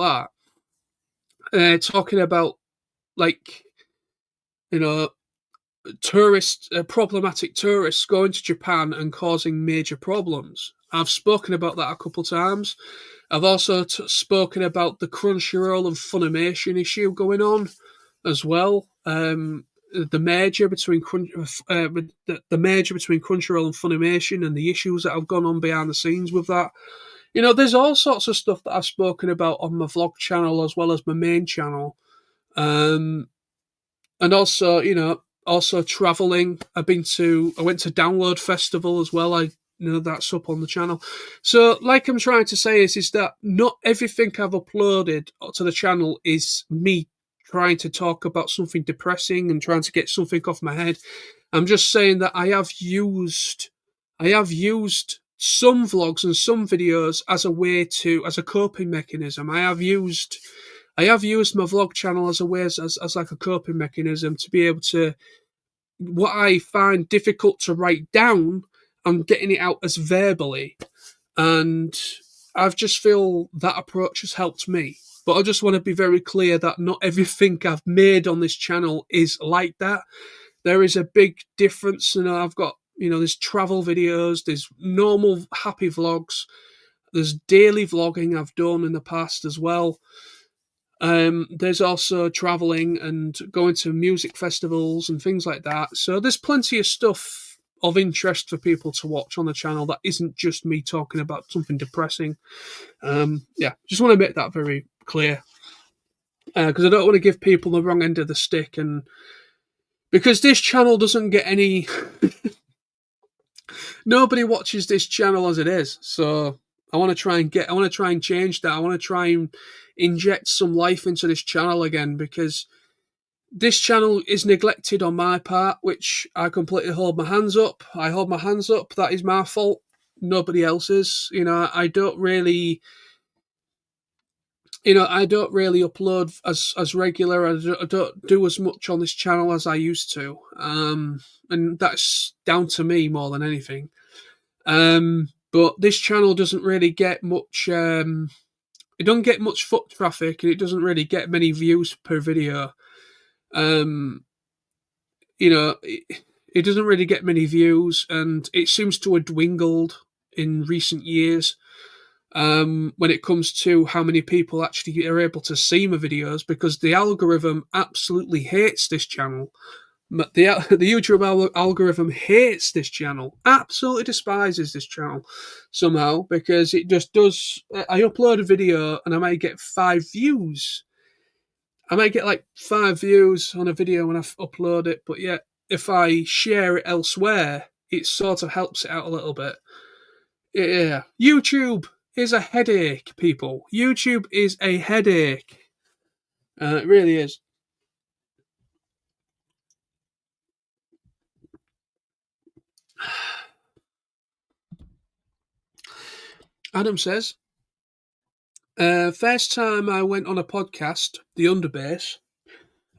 that. Talking about like you know problematic tourists going to Japan and causing major problems. I've spoken about that a couple of times. I've also spoken about the Crunchyroll and Funimation issue going on as well. The merger between the merger between Crunchyroll and Funimation and the issues that have gone on behind the scenes with that. There's all sorts of stuff that I've spoken about on my vlog channel as well as my main channel. And also traveling. I went to Download Festival as well. That's up on the channel. So, like I'm trying to say is that not everything I've uploaded to the channel is me trying to talk about something depressing and trying to get something off my head. I'm just saying that I have used some vlogs and some videos as a coping mechanism. I have used my vlog channel as a way as like a coping mechanism to be able to, what I find difficult to write down, I'm getting it out as verbally. And I've just feel that approach has helped me. But I just want to be very clear that not everything I've made on this channel is like that. There is a big difference. I've got, there's travel videos, there's normal happy vlogs, there's daily vlogging I've done in the past as well. There's also traveling and going to music festivals and things like that. So there's plenty of stuff of interest for people to watch on the channel that isn't just me talking about something depressing. Just want to make that very clear, because I don't want to give people the wrong end of the stick, and because this channel doesn't get any nobody watches this channel as it is. So I want to try and change that. I want to try and inject some life into this channel again, because this channel is neglected on my part, which I completely hold my hands up. I hold my hands up. That is my fault. Nobody else's. I don't really. I don't really upload as regular. I don't do as much on this channel as I used to, and that's down to me more than anything. But this channel doesn't really get much. It doesn't get much foot traffic, and it doesn't really get many views per video. Um, it doesn't really get many views, and it seems to have dwindled in recent years. When it comes to how many people actually are able to see my videos, because the algorithm absolutely hates this channel. The YouTube algorithm hates this channel, absolutely despises this channel somehow, because it just does. I upload a video and I might get 5 views. I might get like 5 views on a video when I upload it, but yet if I share it elsewhere, it sort of helps it out a little bit. Yeah, YouTube is a headache, people. YouTube is a headache. It really is. Adam says, first time I went on a podcast, The Underbase,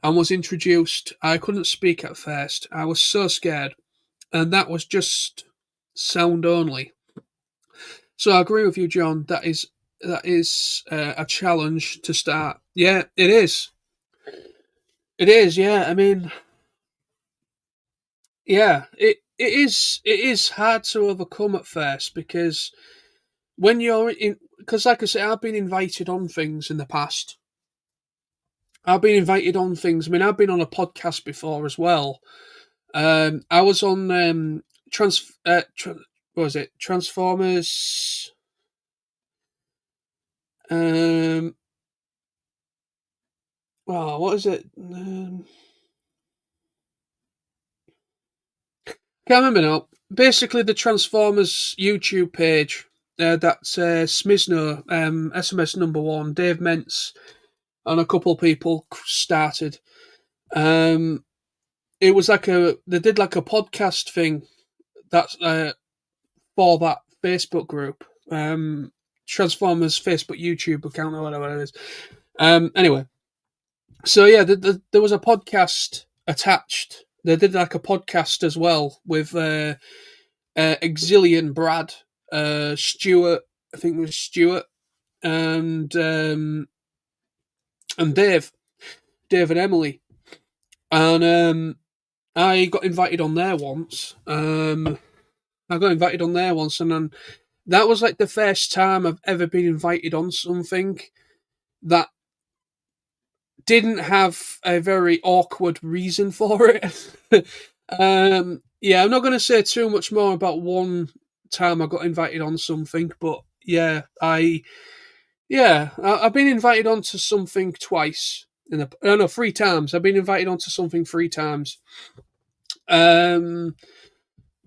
and was introduced, I couldn't speak at first. I was so scared. And that was just sound only. So I agree with you, John. That is a challenge to start. Yeah, it is. It is. Yeah, I mean, yeah, it is. It is hard to overcome at first, because when you're in, because like I say, I've been invited on things in the past. I've been invited on things. I mean, I've been on a podcast before as well. I was on what was it? Transformers. Um, what is it? Can't remember now. Basically, the Transformers YouTube page. That's Smizno, SMS number one, Dave Mentz, and a couple of people started. It was like they did like a podcast thing that's for that Facebook group, Transformers Facebook YouTube account or whatever it is. Anyway, so yeah, there was a podcast attached. They did like a podcast as well with Exilian Brad, Stuart, I think it was Stuart, and Dave and Emily, and I got invited on there once. And then that was like the first time I've ever been invited on something that didn't have a very awkward reason for it. Yeah, I'm not going to say too much more about one time I got invited on something, but yeah, I've been invited onto something twice. No, 3 times. I've been invited onto something 3 times.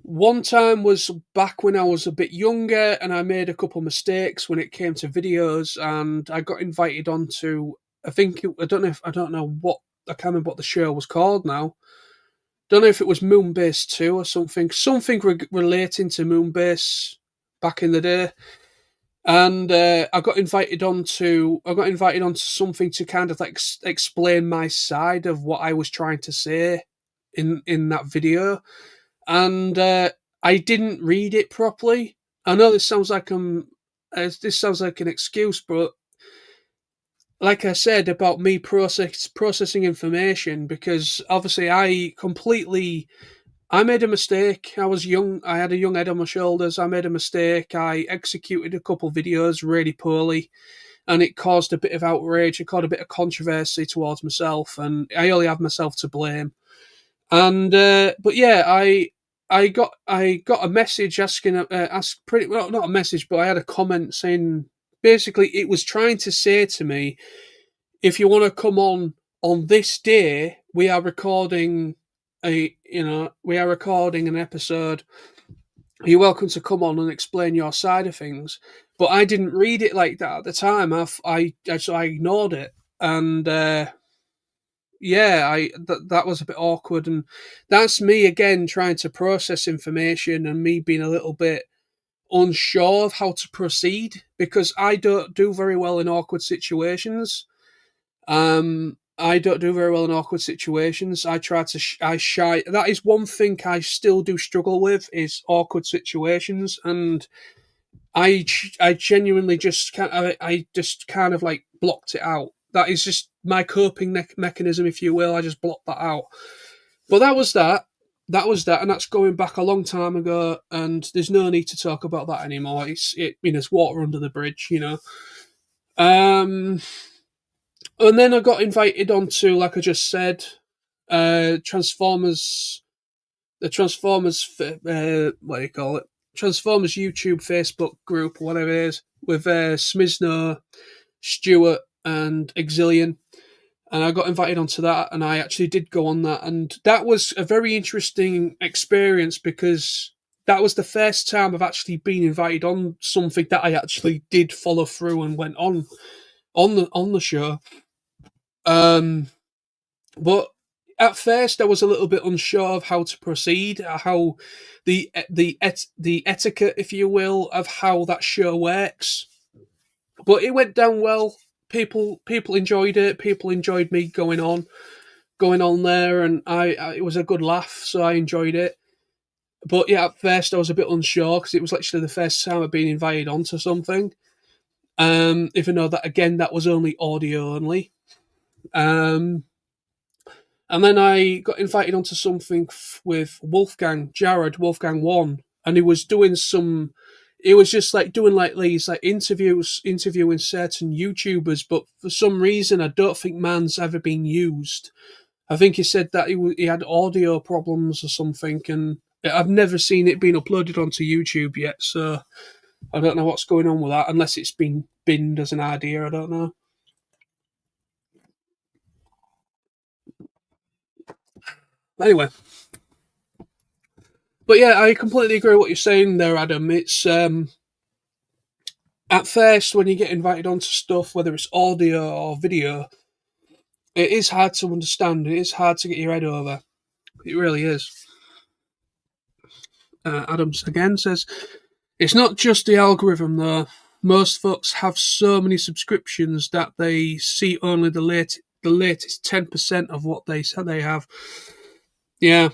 One time was back when I was a bit younger, and I made a couple of mistakes when it came to videos, and I got invited onto. I don't know what, I can't remember what the show was called now. Don't know if it was Moonbase 2 or something relating to Moonbase back in the day. And I got invited onto something to kind of like explain my side of what I was trying to say in that video, and I didn't read it properly. I know this sounds like an excuse, but like I said about me processing information, because obviously I made a mistake. I was young. I had a young head on my shoulders. I made a mistake. I executed a couple videos really poorly, and it caused a bit of outrage. It caused a bit of controversy towards myself, and I only have myself to blame. And but yeah, I got a message asking, pretty well, not a message, but I had a comment saying basically it was trying to say to me, if you want to come on this day, we are recording an episode. You're welcome to come on and explain your side of things. But I didn't read it like that at the time. I ignored it, and that was a bit awkward, and that's me again trying to process information, and me being a little bit unsure of how to proceed because I don't do very well in awkward situations. I don't do very well in awkward situations. I try to I shy. That is one thing I still do struggle with is awkward situations, and I genuinely just can't. I just kind of like blocked it out. That is just my coping mechanism, if you will. I just blocked that out. But that was that. That was that, and that's going back a long time ago. And there's no need to talk about that anymore. It's water under the bridge, you know. Um, and then I got invited onto, like I just said, Transformers, the Transformers, what do you call it? Transformers YouTube Facebook group, or whatever it is, with Smizno, Stewart, and Exilian. And I got invited onto that, and I actually did go on that, and that was a very interesting experience because that was the first time I've actually been invited on something that I actually did follow through and went on the show. Um, but at first, I was a little bit unsure of how to proceed, how the etiquette, if you will, of how that show works. But it went down well. People enjoyed it. People enjoyed me going on there, and it was a good laugh, so I enjoyed it. But yeah, at first I was a bit unsure because it was literally the first time I'd been invited onto something. Even though that was only audio only. Um, and then I got invited onto something with Wolfgang One, and he was doing some. He was just like doing like these like interviewing certain YouTubers, but for some reason I don't think man's ever been used. I think he said that he had audio problems or something, and I've never seen it being uploaded onto YouTube yet. So I don't know what's going on with that, unless it's been binned as an idea. I don't know. Anyway, but yeah, I completely agree with what you're saying there, Adam. It's at first when you get invited onto stuff, whether it's audio or video, it is hard to understand. It is hard to get your head over. It really is. Adams again says it's not just the algorithm though. Most folks have so many subscriptions that they see only the latest 10% of what they said they have. Yeah,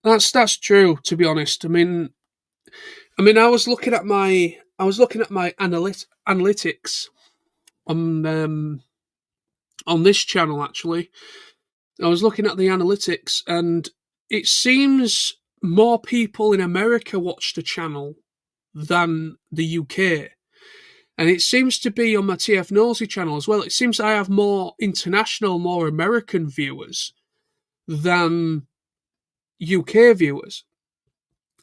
that's true. To be honest, I mean, I was looking at my analytics on this channel actually. I was looking at the analytics, and it seems more people in America watch the channel than the UK. And it seems to be on my TF Nosy channel as well. It seems I have more international, more American viewers than UK viewers.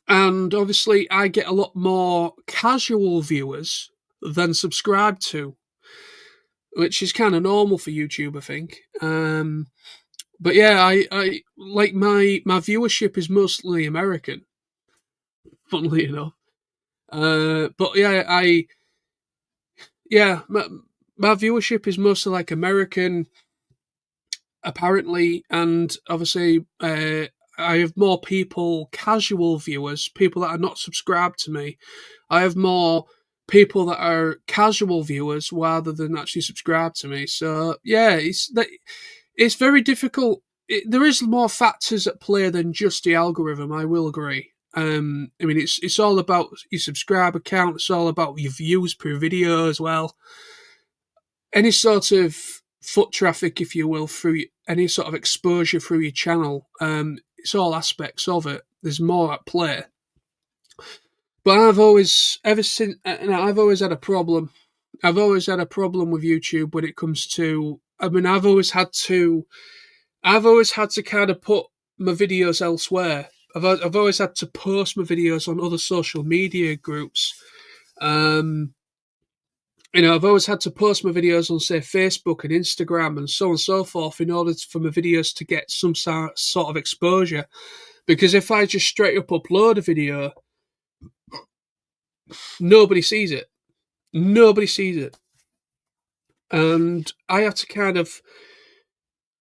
And obviously, I get a lot more casual viewers than subscribe to, which is kind of normal for YouTube, I think. But yeah, I like my viewership is mostly American, funnily enough. But yeah, my viewership is mostly like American, apparently, and obviously, I have more people, casual viewers, people that are not subscribed to me. I have more people that are casual viewers rather than actually subscribed to me. So yeah, it's very difficult. There is more factors at play than just the algorithm. I will agree. I mean, it's all about your subscriber count. It's all about your views per video as well. Any sort of foot traffic, if you will, through any sort of exposure through your channel. It's all aspects of it. There's more at play. But I've always, ever since, I've always had a problem. I've always had a problem with YouTube when it comes to. I mean, I've always had to kind of put my videos elsewhere. I've always had to post my videos on other social media groups. I've always had to post my videos on, say, Facebook and Instagram and so on and so forth in order for my videos to get some sort of exposure. Because if I just straight up upload a video, nobody sees it. Nobody sees it. And I have to kind of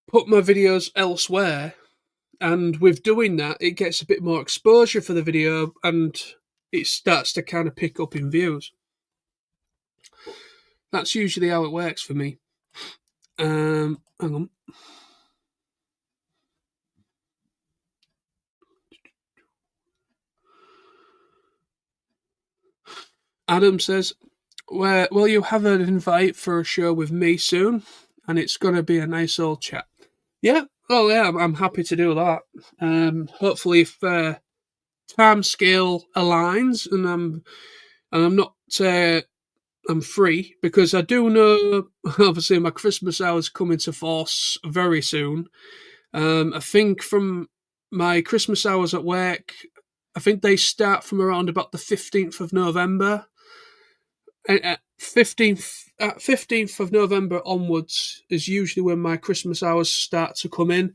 put my videos elsewhere And with doing that, it gets a bit more exposure for the video, and it starts to kind of pick up in views. That's usually how it works for me. Hang on. Adam says, "Where will you have an invite for a show with me soon? And it's going to be a nice old chat." Yeah, oh yeah, I'm happy to do that. Hopefully, if time scale aligns, and I'm not I'm free, because I do know obviously my Christmas hours come into force very soon. I think from my Christmas hours at work, I think they start from around about the 15th of November. 15th of November onwards is usually when my Christmas hours start to come in.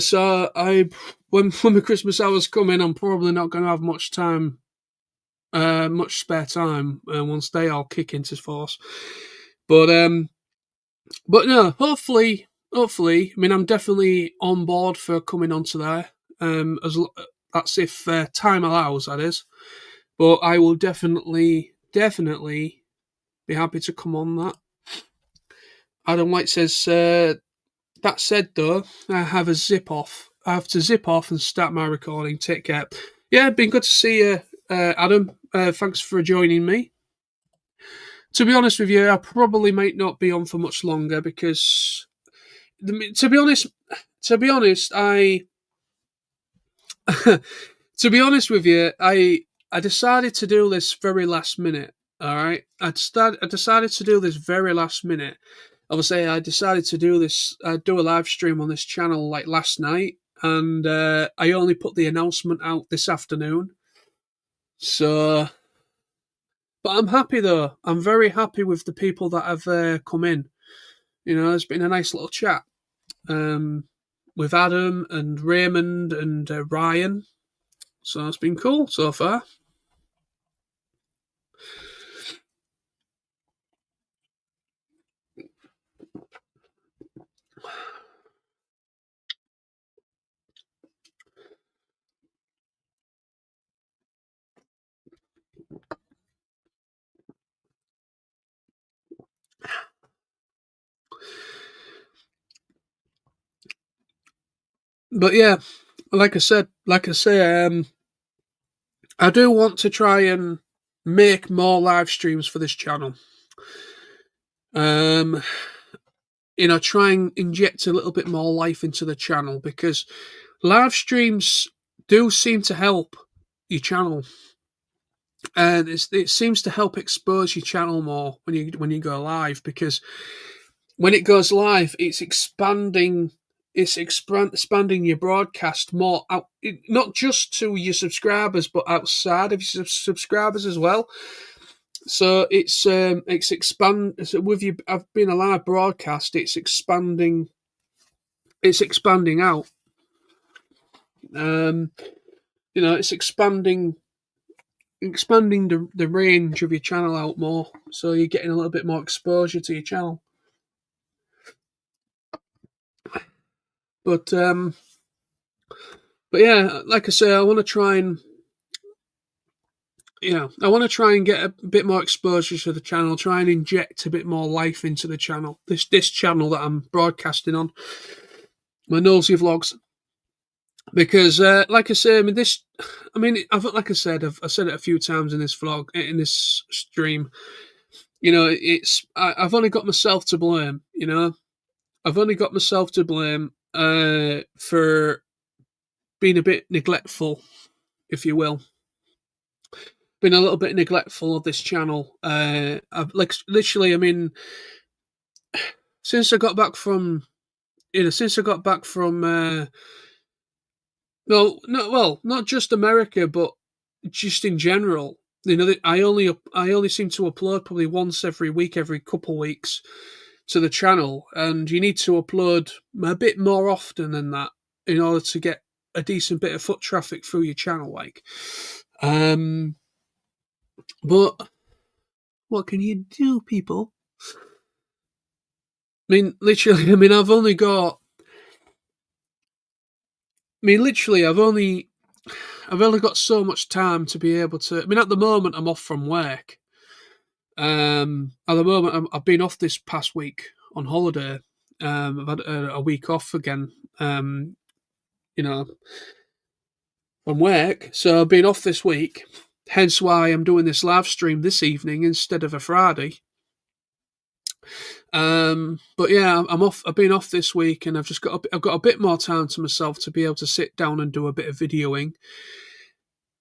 So when my Christmas hours come in, I'm probably not going to have much time, much spare time once they all kick into force. But no, hopefully, I mean, I'm definitely on board for coming onto there. That's if time allows, that is. But I will definitely be happy to come on that. Adam White says, that said, though, I have a zip off. I have to zip off and start my recording. Take care. Yeah, been good to see you, Adam. Thanks for joining me. To be honest with you, I probably might not be on for much longer, because, to be honest, I to be honest with you, I decided to do this very last minute. All right, I decided to do this very last minute. Obviously, I decided to do this, do a live stream on this channel like last night, and I only put the announcement out this afternoon. So, but I'm happy though. I'm very happy with the people that have come in. You know, it's been a nice little chat with Adam and Raymond and Ryan. So it's been cool so far. But yeah, like I say, I do want to try and make more live streams for this channel. You know, try and inject a little bit more life into the channel, because live streams do seem to help your channel, and it seems to help expose your channel more when you go live, because when it goes live, it's expanding your broadcast more out, not just to your subscribers, but outside of your subscribers as well. So it's expand with you. I've been a live broadcast. It's expanding out. You know, it's expanding the range of your channel out more, so you're getting a little bit more exposure to your channel. But yeah, like I say, I want to try and get a bit more exposure to the channel, try and inject a bit more life into the channel. This channel that I'm broadcasting on, my Nosy Vlogs. Because, like I say, like I said, I've said it a few times in this vlog, in this stream. You know, I've only got myself to blame. You know, I've only got myself to blame for being a bit neglectful, if you will. Been a little bit neglectful of this channel. I've literally, I mean, since I got back from, not just America, but just in general. You know, I only seem to upload probably once every week, every couple of weeks to the channel, and you need to upload a bit more often than that in order to get a decent bit of foot traffic through your channel. Like, but what can you do, people? I mean, literally, I've only got mean, literally, I've only got so much time to be able to. I mean, at the moment, I'm off from work. At the moment, I've been off this past week on holiday. I've had a week off again. You know, from work, so I've been off this week. Hence why I'm doing this live stream this evening instead of a Friday. But yeah, I'm off. I've been off this week, and I've got a bit more time to myself to be able to sit down and do a bit of videoing.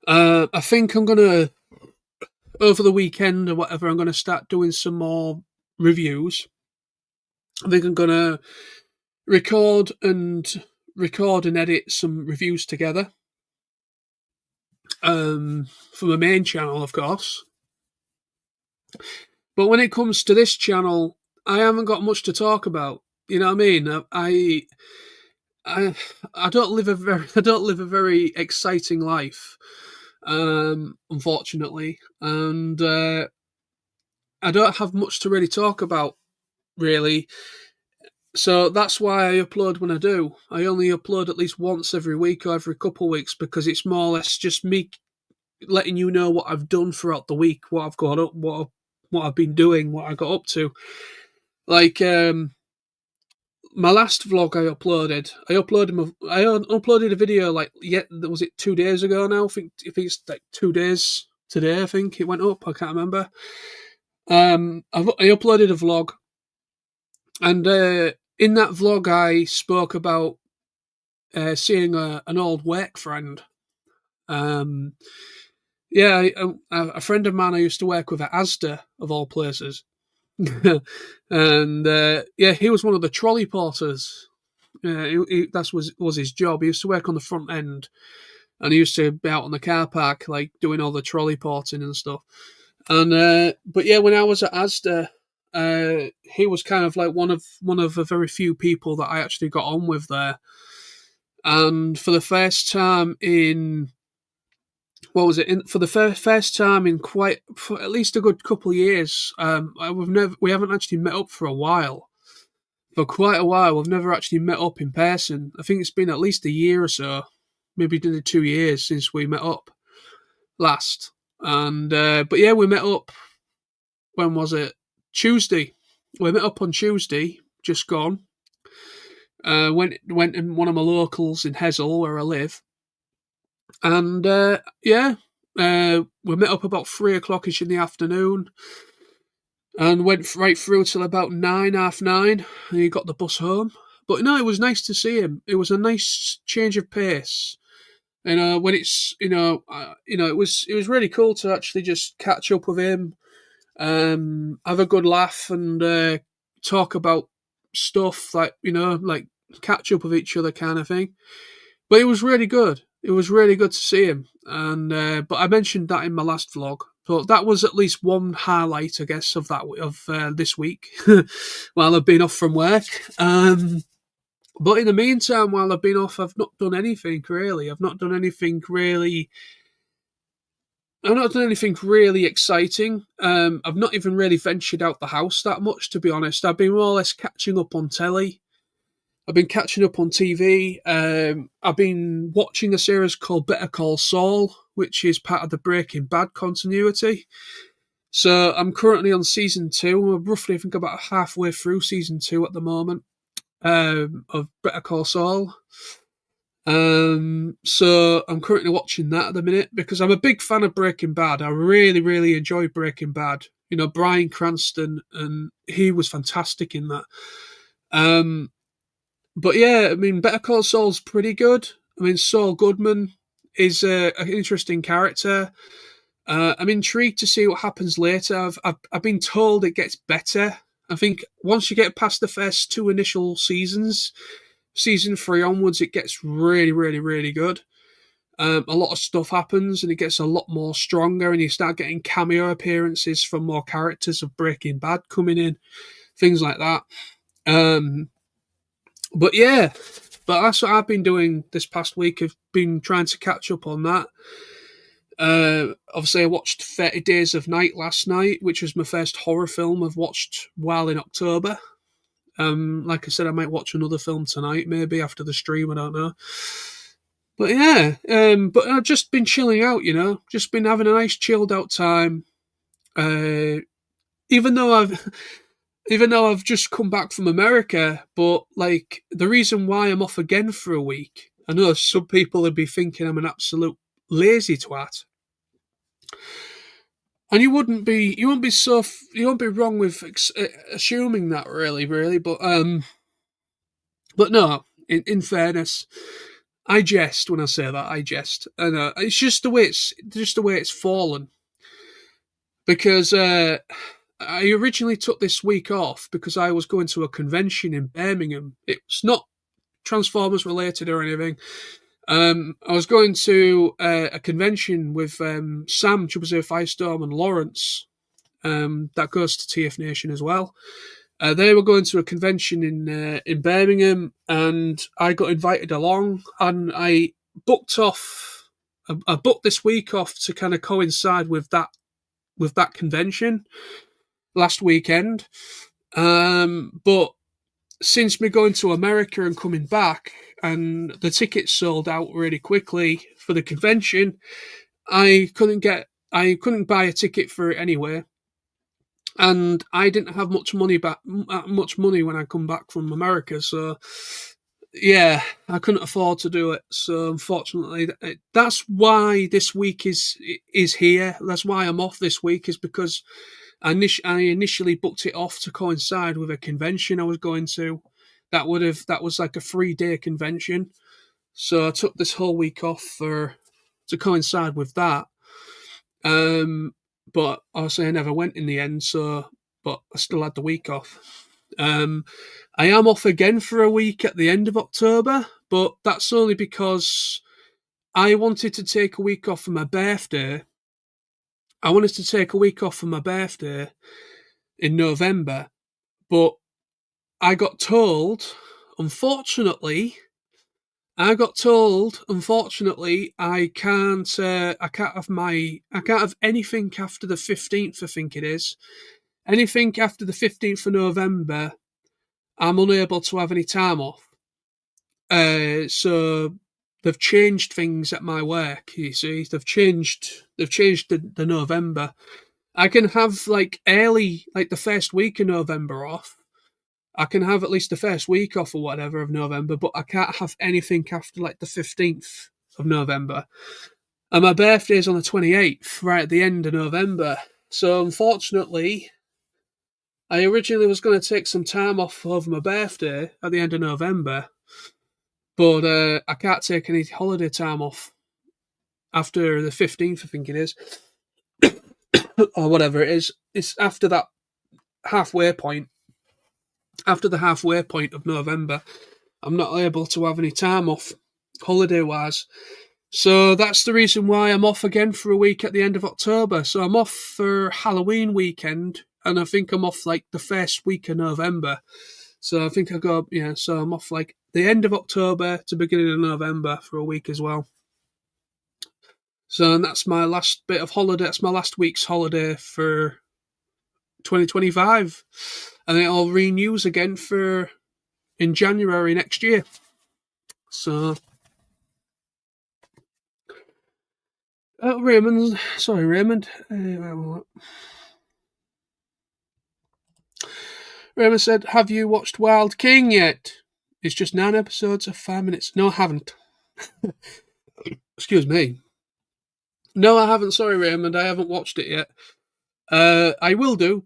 I think I'm gonna, over the weekend or whatever, I'm gonna start doing some more reviews. I think I'm gonna record and edit some reviews together. For my main channel, of course. But when it comes to this channel, I haven't got much to talk about. You know what I mean? I don't live a very exciting life, unfortunately, and I don't have much to really talk about, really. So that's why I upload when I do. I only upload at least once every week or every couple of weeks because it's more or less just me letting you know what I've done throughout the week, what I've got up, what I've been doing, what I got up to. Like my last vlog I uploaded a video was it 2 days ago now? I think it's like 2 days today. I think it went up. I can't remember. I uploaded a vlog, and in that vlog I spoke about seeing an old work friend. Yeah, a friend of mine I used to work with at Asda, of all places. And yeah, he was one of the trolley porters. That was his job. He used to work on the front end, and he used to be out on the car park, like doing all the trolley porting and stuff. And but yeah, when I was at Asda, he was kind of like one of a very few people that I actually got on with there. And for the first time in for the first time in for at least a good couple of years, we haven't actually met up for a while. For quite a while, we've never actually met up in person. I think it's been at least a year or so, maybe 2 years since we met up last. And but yeah, we met up. When was it? Tuesday. We met up on Tuesday, just gone. Went in one of my locals in Hessel, where I live. And yeah, we met up about 3:00ish in the afternoon, and went right through till about 9:30, and he got the bus home. But no, it was nice to see him. It was a nice change of pace. When it's it was really cool to actually just catch up with him, have a good laugh, and talk about stuff like catch up with each other kind of thing. But it was really good. It was really good to see him, and but I mentioned that in my last vlog. But that was at least one highlight, I guess, of this week while I've been off from work. But in the meantime, while I've been off, I've not done anything really. I've not done anything really exciting. I've not even really ventured out the house that much, to be honest. I've been more or less catching up on telly. I've been catching up on TV. I've been watching a series called Better Call Saul, which is part of the Breaking Bad continuity. So I'm currently on season 2. I'm roughly, I think, about halfway through season 2 at the moment of Better Call Saul. So I'm currently watching that at the minute because I'm a big fan of Breaking Bad. I really, really enjoy Breaking Bad. You know, Bryan Cranston, and he was fantastic in that. But yeah, I mean, Better Call Saul's pretty good. I mean, Saul Goodman is an interesting character. I'm intrigued to see what happens later. I've been told it gets better. I think once you get past the first 2 initial seasons, season 3 onwards, it gets really, really, really good. A lot of stuff happens, and it gets a lot more stronger, and you start getting cameo appearances from more characters of Breaking Bad coming in, things like that. But yeah, that's what I've been doing this past week. I've been trying to catch up on that. Obviously, I watched 30 Days of Night last night, which was my first horror film I've watched while in October. Like I said, I might watch another film tonight, maybe after the stream, I don't know. But yeah, but I've just been chilling out, just been having a nice chilled out time. Uh, even though I've even though I've just come back from America, but like the reason why I'm off again for a week, I know some people would be thinking I'm an absolute lazy twat, and you won't be wrong with assuming that really, but no, in fairness, I jest when I say that. I jest, and it's just the way it's fallen. Because I originally took this week off because I was going to a convention in Birmingham. It's not Transformers related or anything. I was going to a convention with Sam, Trouble Firestorm, and Lawrence. That goes to TF Nation as well. They were going to a convention in Birmingham, and I got invited along, and I booked off. I booked this week off to kind of coincide with that convention last weekend. But since me going to America and coming back, and the tickets sold out really quickly for the convention, I couldn't buy a ticket for it anyway. And I didn't have much money when I come back from America, so yeah, I couldn't afford to do it. So unfortunately, that's why this week is here. That's why I'm off this week, is because I initially booked it off to coincide with a convention I was going to. That was like a 3-day convention, so I took this whole week off to coincide with that. But obviously I never went in the end. But I still had the week off. I am off again for a week at the end of October, but that's only because I wanted to take a week off for my birthday. I wanted to take a week off for my birthday in November, but I got told, unfortunately, I can't have anything after the 15th, I think it is. Anything after the 15th of November, I'm unable to have any time off. So they've changed things at my work, you see. They've changed the November. I can have like the first week of November off. I can have at least the first week off or whatever of November, but I can't have anything after like the 15th of November. And my birthday is on the 28th, right at the end of November. So unfortunately, I originally was going to take some time off over my birthday at the end of November, but I can't take any holiday time off after the 15th, I think it is, or whatever it is. It's after that halfway point. After the halfway point of November, I'm not able to have any time off holiday-wise. So that's the reason why I'm off again for a week at the end of October. So I'm off for Halloween weekend, and I think I'm off like the first week of November. So I think so I'm off like the end of October to beginning of November for a week as well. So that's my last bit of holiday. That's my last week's holiday for 2025. And it all renews again in January next year. So Raymond. Raymond said, "Have you watched Wild King yet? It's just 9 episodes of 5 minutes." No, I haven't. Excuse me. No, I haven't. Sorry, Raymond. I haven't watched it yet. I will do.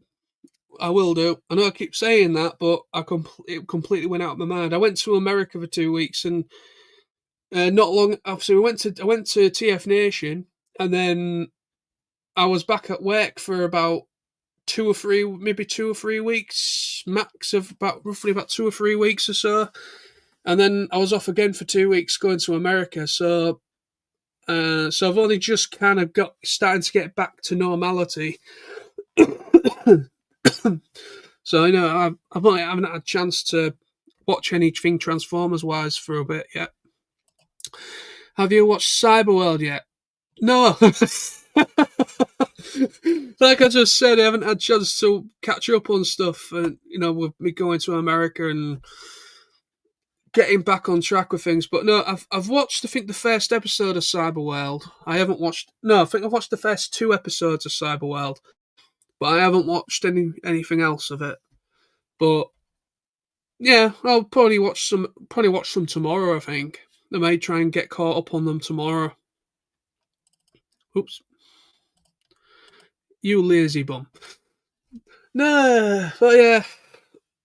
I know I keep saying that, but it completely went out of my mind. I went to America for 2 weeks, and not long. Obviously, I went to TF Nation, and then I was back at work for about 2 or 3 weeks max, of roughly about 2 or 3 weeks or so, and then I was off again for 2 weeks going to America. So I've only just kind of starting to get back to normality. So I know I haven't had a chance to watch anything Transformers wise for a bit yet. Have you watched Cyberworld yet? No. Like I just said, I haven't had a chance to catch up on stuff, and with me going to America and getting back on track with things. But no, I've watched, I think, the first episode of Cyberworld. I haven't watched. No, I think I've watched the first 2 episodes of Cyberworld, but I haven't watched anything else of it. But yeah, I'll probably watch some. Probably watch them tomorrow. I think I may try and get caught up on them tomorrow. Oops, you lazy bum. No, but yeah,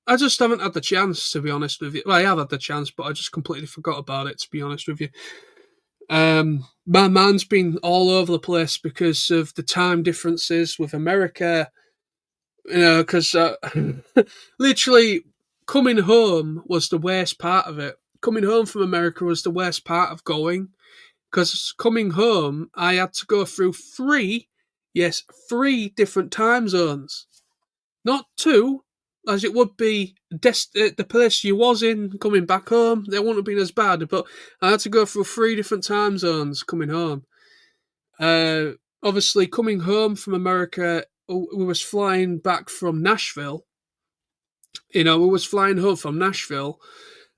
I just haven't had the chance, to be honest with you. Well, I have had the chance, but I just completely forgot about it, to be honest with you. My mind's been all over the place because of the time differences with America. You know, because literally coming home was the worst part of it. Coming home from America was the worst part of going. Because coming home, I had to go through three different time zones. Not two, as it would be the place you was in coming back home. They wouldn't have been as bad, but I had to go through 3 different time zones coming home. Obviously, coming home from America, we was flying back from Nashville. We was flying home from Nashville,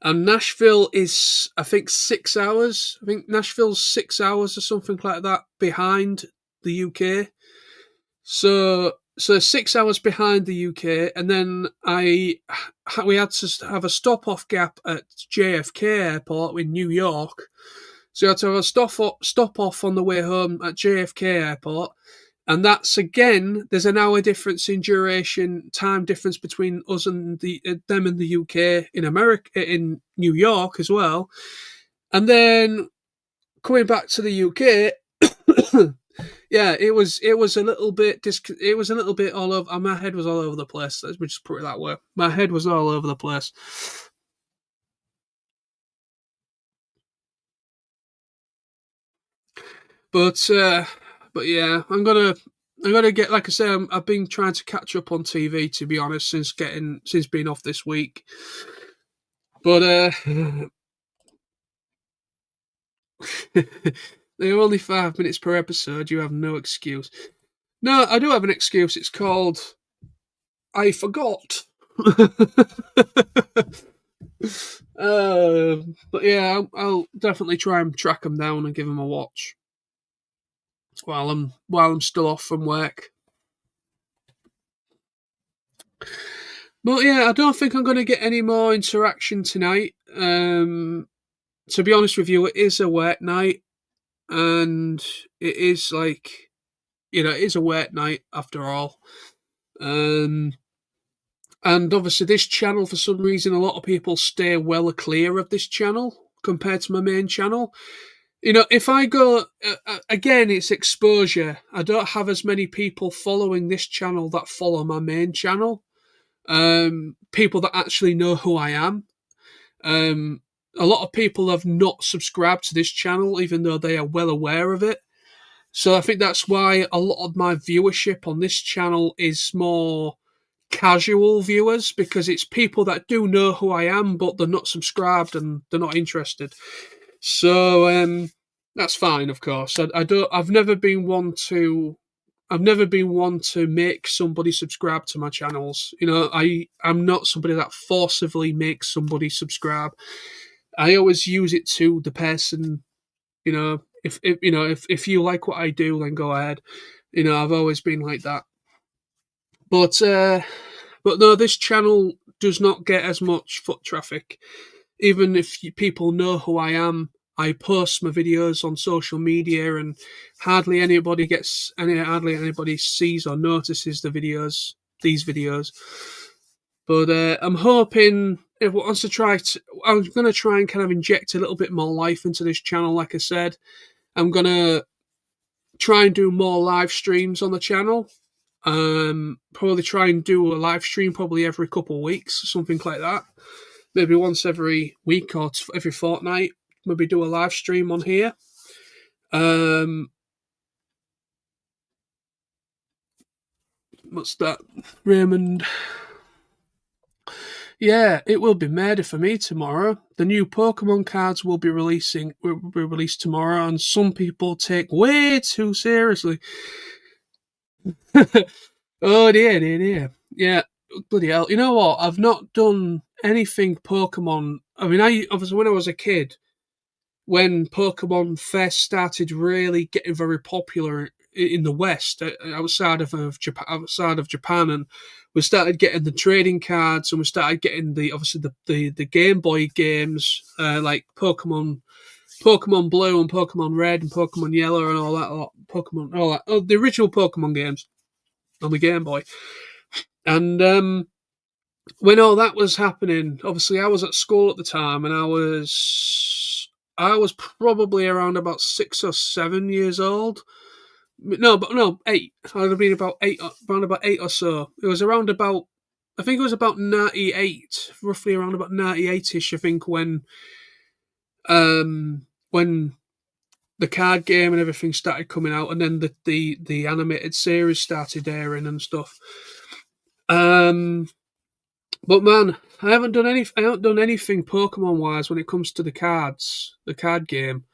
and Nashville is, I think, 6 hours. I think Nashville's 6 hours or something like that behind the UK. So 6 hours behind the UK, and then we had to have a stop-off gap at JFK Airport in New York. So I had to have a stop-off on the way home at JFK Airport, and that's again, there's an hour difference in duration, time difference between us and them in the UK, in America, in New York as well. And then coming back to the UK, yeah, it was a little bit all over. My head was all over the place. Let's just put it that way. My head was all over the place. But yeah, I'm gonna get, like I say, I've been trying to catch up on TV, to be honest, since being off this week. But they're only 5 minutes per episode. You have no excuse. No, I do have an excuse. It's called I forgot. But yeah, I'll definitely try and track them down and give them a watch while I'm still off from work. But yeah, I don't think I'm going to get any more interaction tonight. To be honest with you, it is a wet night, and it is it is a wet night after all. And obviously, this channel, for some reason, a lot of people stay well clear of this channel compared to my main channel. If I go, again, it's exposure. I don't have as many people following this channel that follow my main channel. People that actually know who I am. A lot of people have not subscribed to this channel, even though they are well aware of it. So I think that's why a lot of my viewership on this channel is more casual viewers, because it's people that do know who I am, but they're not subscribed and they're not interested. So that's fine, of course. I've never been one to make somebody subscribe to my channels. I'm not somebody that forcibly makes somebody subscribe. I always use it to the person. If you like what I do, then go ahead. I've always been like that. But no, this channel does not get as much foot traffic. Even if people know who I am, I post my videos on social media, and hardly anybody sees or notices these videos. But I'm hoping I'm going to try and kind of inject a little bit more life into this channel. Like I said, I'm going to try and do more live streams on the channel. Probably try and do a live stream probably every couple of weeks, something like that. Maybe once every week or every fortnight. Maybe do a live stream on here. What's that, Raymond? Yeah, it will be murder for me tomorrow. The new Pokemon cards will be released tomorrow, and some people take way too seriously. Oh dear. Yeah, bloody hell. You know what? I've not done anything Pokemon I mean, I obviously when I was a kid, when Pokemon first started really getting very popular in the West, outside of Japan, and we started getting the trading cards, and we started getting the obviously the Game Boy games like Pokemon Blue and Pokemon Red and Pokemon Yellow and all that. Oh, the original Pokemon games on the Game Boy, and when all that was happening, obviously I was at school at the time, and I was probably around about 6 or 7 years old. No, but no, eight. I'd have been about eight, around about eight or so. It was around about, I think it was about 98, roughly around about 98ish. I think when the card game and everything started coming out, and then the animated series started airing and stuff. But man, I haven't done anything Pokemon wise when it comes to the card game.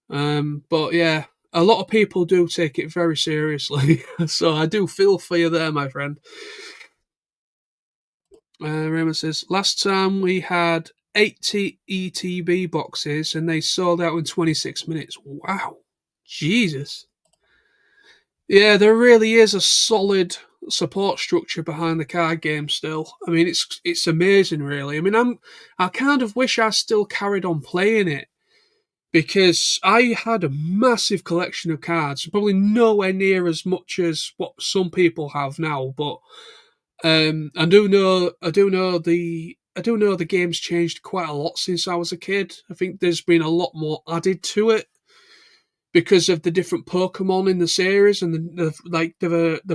But yeah, a lot of people do take it very seriously, so I do feel for you there, my friend. Raymond says last time we had 80 ETB boxes and they sold out in 26 minutes. Wow, Jesus. Yeah, there really is a solid support structure behind the card game still. I mean, it's amazing, really. I mean, I kind of wish I still carried on playing it because I had a massive collection of cards, probably nowhere near as much as what some people have now. But I do know the game's changed quite a lot since I was a kid. I think there's been a lot more added to it because of the different Pokemon in the series, and they've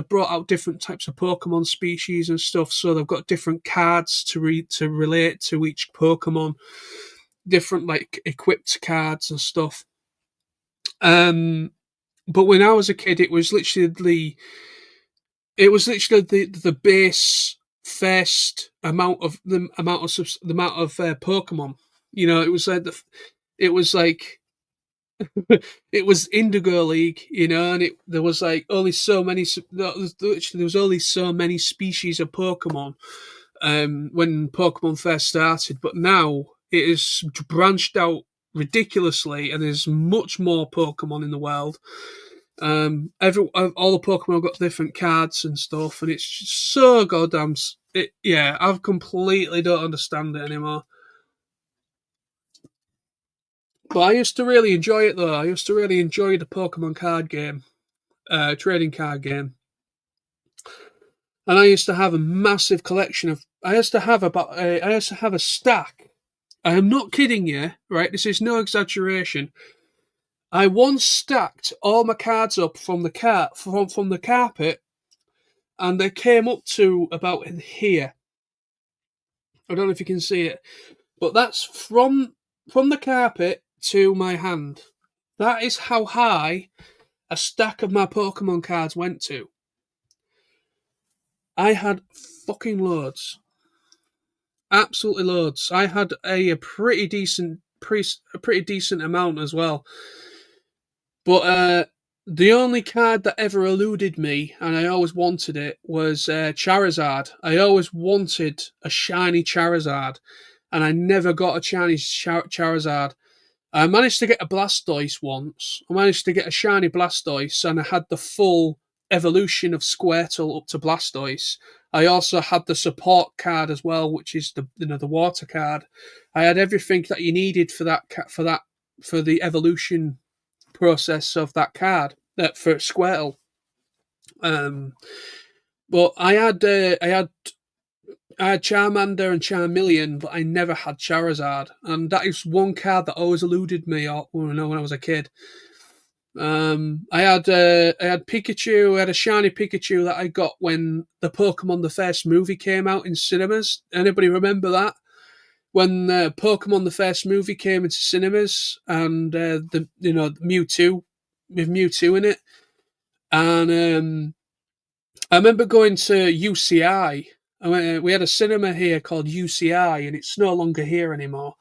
brought out different types of Pokemon species and stuff. So they've got different cards to relate to each Pokemon, different like equipped cards and stuff. But when I was a kid, it was literally the base first amount of Pokemon. You know, it was like it was Indigo League, you know, and there was like only so many. There was only so many species of Pokemon when Pokemon first started, but now it is branched out ridiculously, and there's much more Pokemon in the world. All the Pokemon have got different cards and stuff, and it's just so goddamn. Yeah, I completely don't understand it anymore. But I used to really enjoy it though. I used to really enjoy the Pokemon card game, trading card game, and I used to have a massive collection of. I used to have a stack. I am not kidding you, right? This is no exaggeration. I once stacked all my cards up from the carpet, and they came up to about in here. I don't know if you can see it, but that's from the carpet to my hand. That is how high a stack of my Pokemon cards went to. I had fucking loads, absolutely loads. I had a pretty decent amount as well. But the only card that ever eluded me, and I always wanted it, was Charizard. I always wanted a shiny Charizard, and I never got a shiny Charizard. I managed to get a Blastoise once. I managed to get a shiny Blastoise, and I had the full evolution of Squirtle up to Blastoise. I also had the support card as well, which is the water card. I had everything that you needed for the evolution process of that card for Squirtle. But I had Charmander and Charmeleon, but I never had Charizard, and that is one card that always eluded me. When I was a kid, I had Pikachu. I had a shiny Pikachu that I got when the Pokemon the first movie came out in cinemas. Anybody remember that? When Pokemon the first movie came into cinemas, and Mewtwo with Mewtwo in it, and I remember going to UCI. We had a cinema here called UCI, and it's no longer here anymore.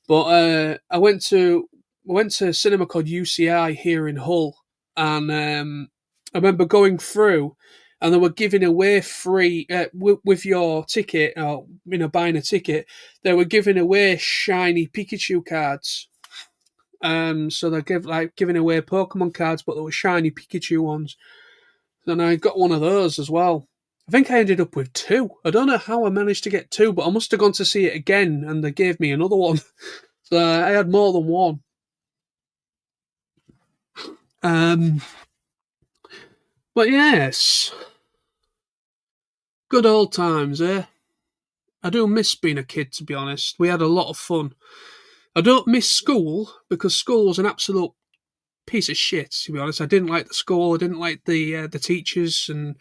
But I went to a cinema called UCI here in Hull, and I remember going through, and they were giving away free with your ticket, or buying a ticket. They were giving away shiny Pikachu cards. So they're giving away Pokemon cards, but they were shiny Pikachu ones. And I got one of those as well. I think I ended up with two. I don't know how I managed to get two, but I must have gone to see it again, and they gave me another one. So I had more than one. But yes, good old times, eh? I do miss being a kid, to be honest. We had a lot of fun. I don't miss school because school was an absolute piece of shit. To be honest, I didn't like the school. I didn't like the teachers, and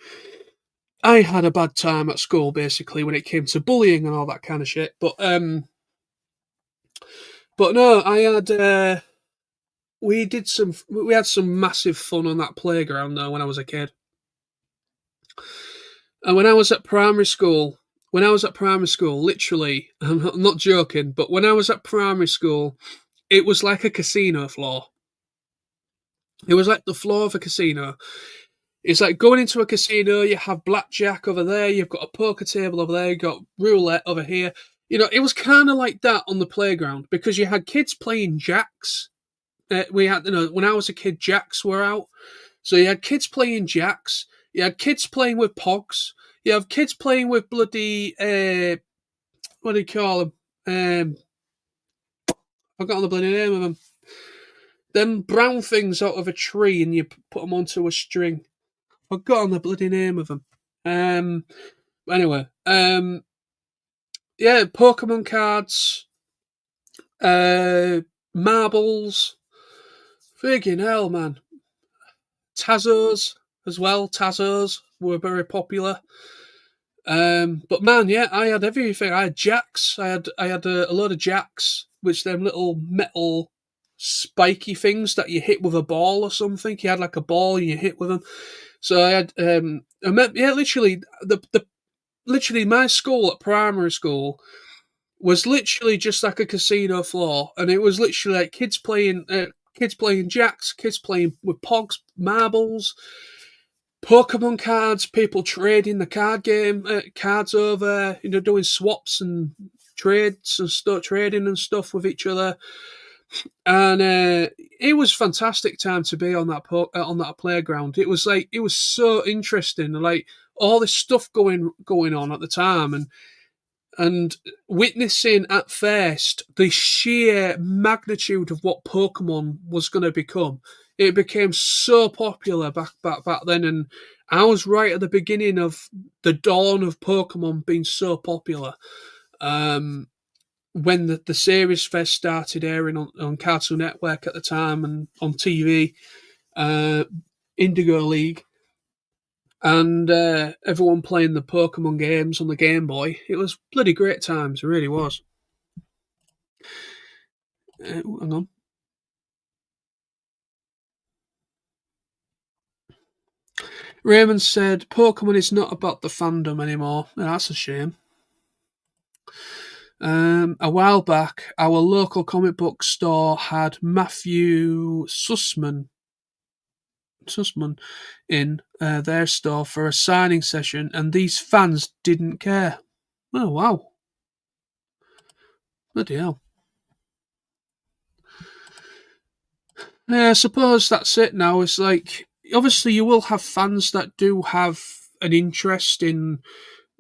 I had a bad time at school basically when it came to bullying and all that kind of shit. But no, I had we had some massive fun on that playground though when I was a kid. And when I was at primary school, literally, I'm not joking, but when I was at primary school, it was like a casino floor. It was like the floor of a casino. It's like going into a casino, you have blackjack over there, you've got a poker table over there, you've got roulette over here. It was kind of like that on the playground because you had kids playing jacks. We had, when I was a kid, jacks were out. So you had kids playing jacks, you had kids playing with pogs, you have kids playing with bloody, what do you call them? I've forgotten the bloody name of them. Them brown things out of a tree and you put them onto a string. I've forgotten the bloody name of them. Anyway, yeah, Pokemon cards, marbles. Friggin' hell, man. Tazos as well. Tazos were very popular. But man, yeah, I had everything. I had jacks. I had a load of jacks, which them little metal spiky things that you hit with a ball or something. You had like a ball and you hit with them. So I had, literally my school at primary school was literally just like a casino floor, and it was literally like kids playing jacks, kids playing with pogs, marbles, Pokemon cards, people trading the cards over, doing swaps and trades and trading and stuff with each other. And it was fantastic time to be on that playground. It was so interesting, like all this stuff going on at the time, and witnessing at first the sheer magnitude of what Pokemon was going to become. It became so popular back then, and I was right at the beginning of the dawn of Pokemon being so popular. When the series first started airing on Cartoon Network at the time and on TV, Indigo League, and everyone playing the Pokemon games on the Game Boy. It was bloody great times, it really was. Hang on. Raymond said, Pokemon is not about the fandom anymore. That's a shame. A while back, our local comic book store had Matthew Sussman in their store for a signing session, and these fans didn't care. Oh, wow. Bloody hell. Yeah, I suppose that's it now. It's like, obviously, you will have fans that do have an interest in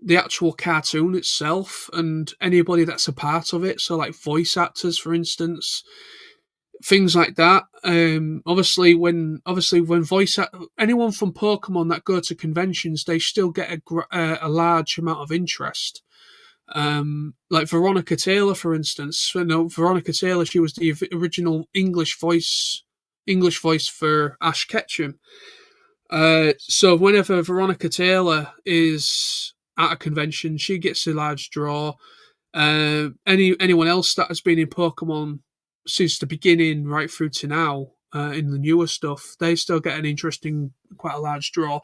the actual cartoon itself and anybody that's a part of it. So, like voice actors, for instance, things like that. Obviously, when anyone from Pokemon that go to conventions, they still get a large amount of interest. Like Veronica Taylor, for instance. Veronica Taylor, she was the original English voice for Ash Ketchum. So whenever Veronica Taylor is at a convention, she gets a large draw. Anyone else that has been in Pokemon since the beginning right through to now, in the newer stuff, they still get an interesting, quite a large draw.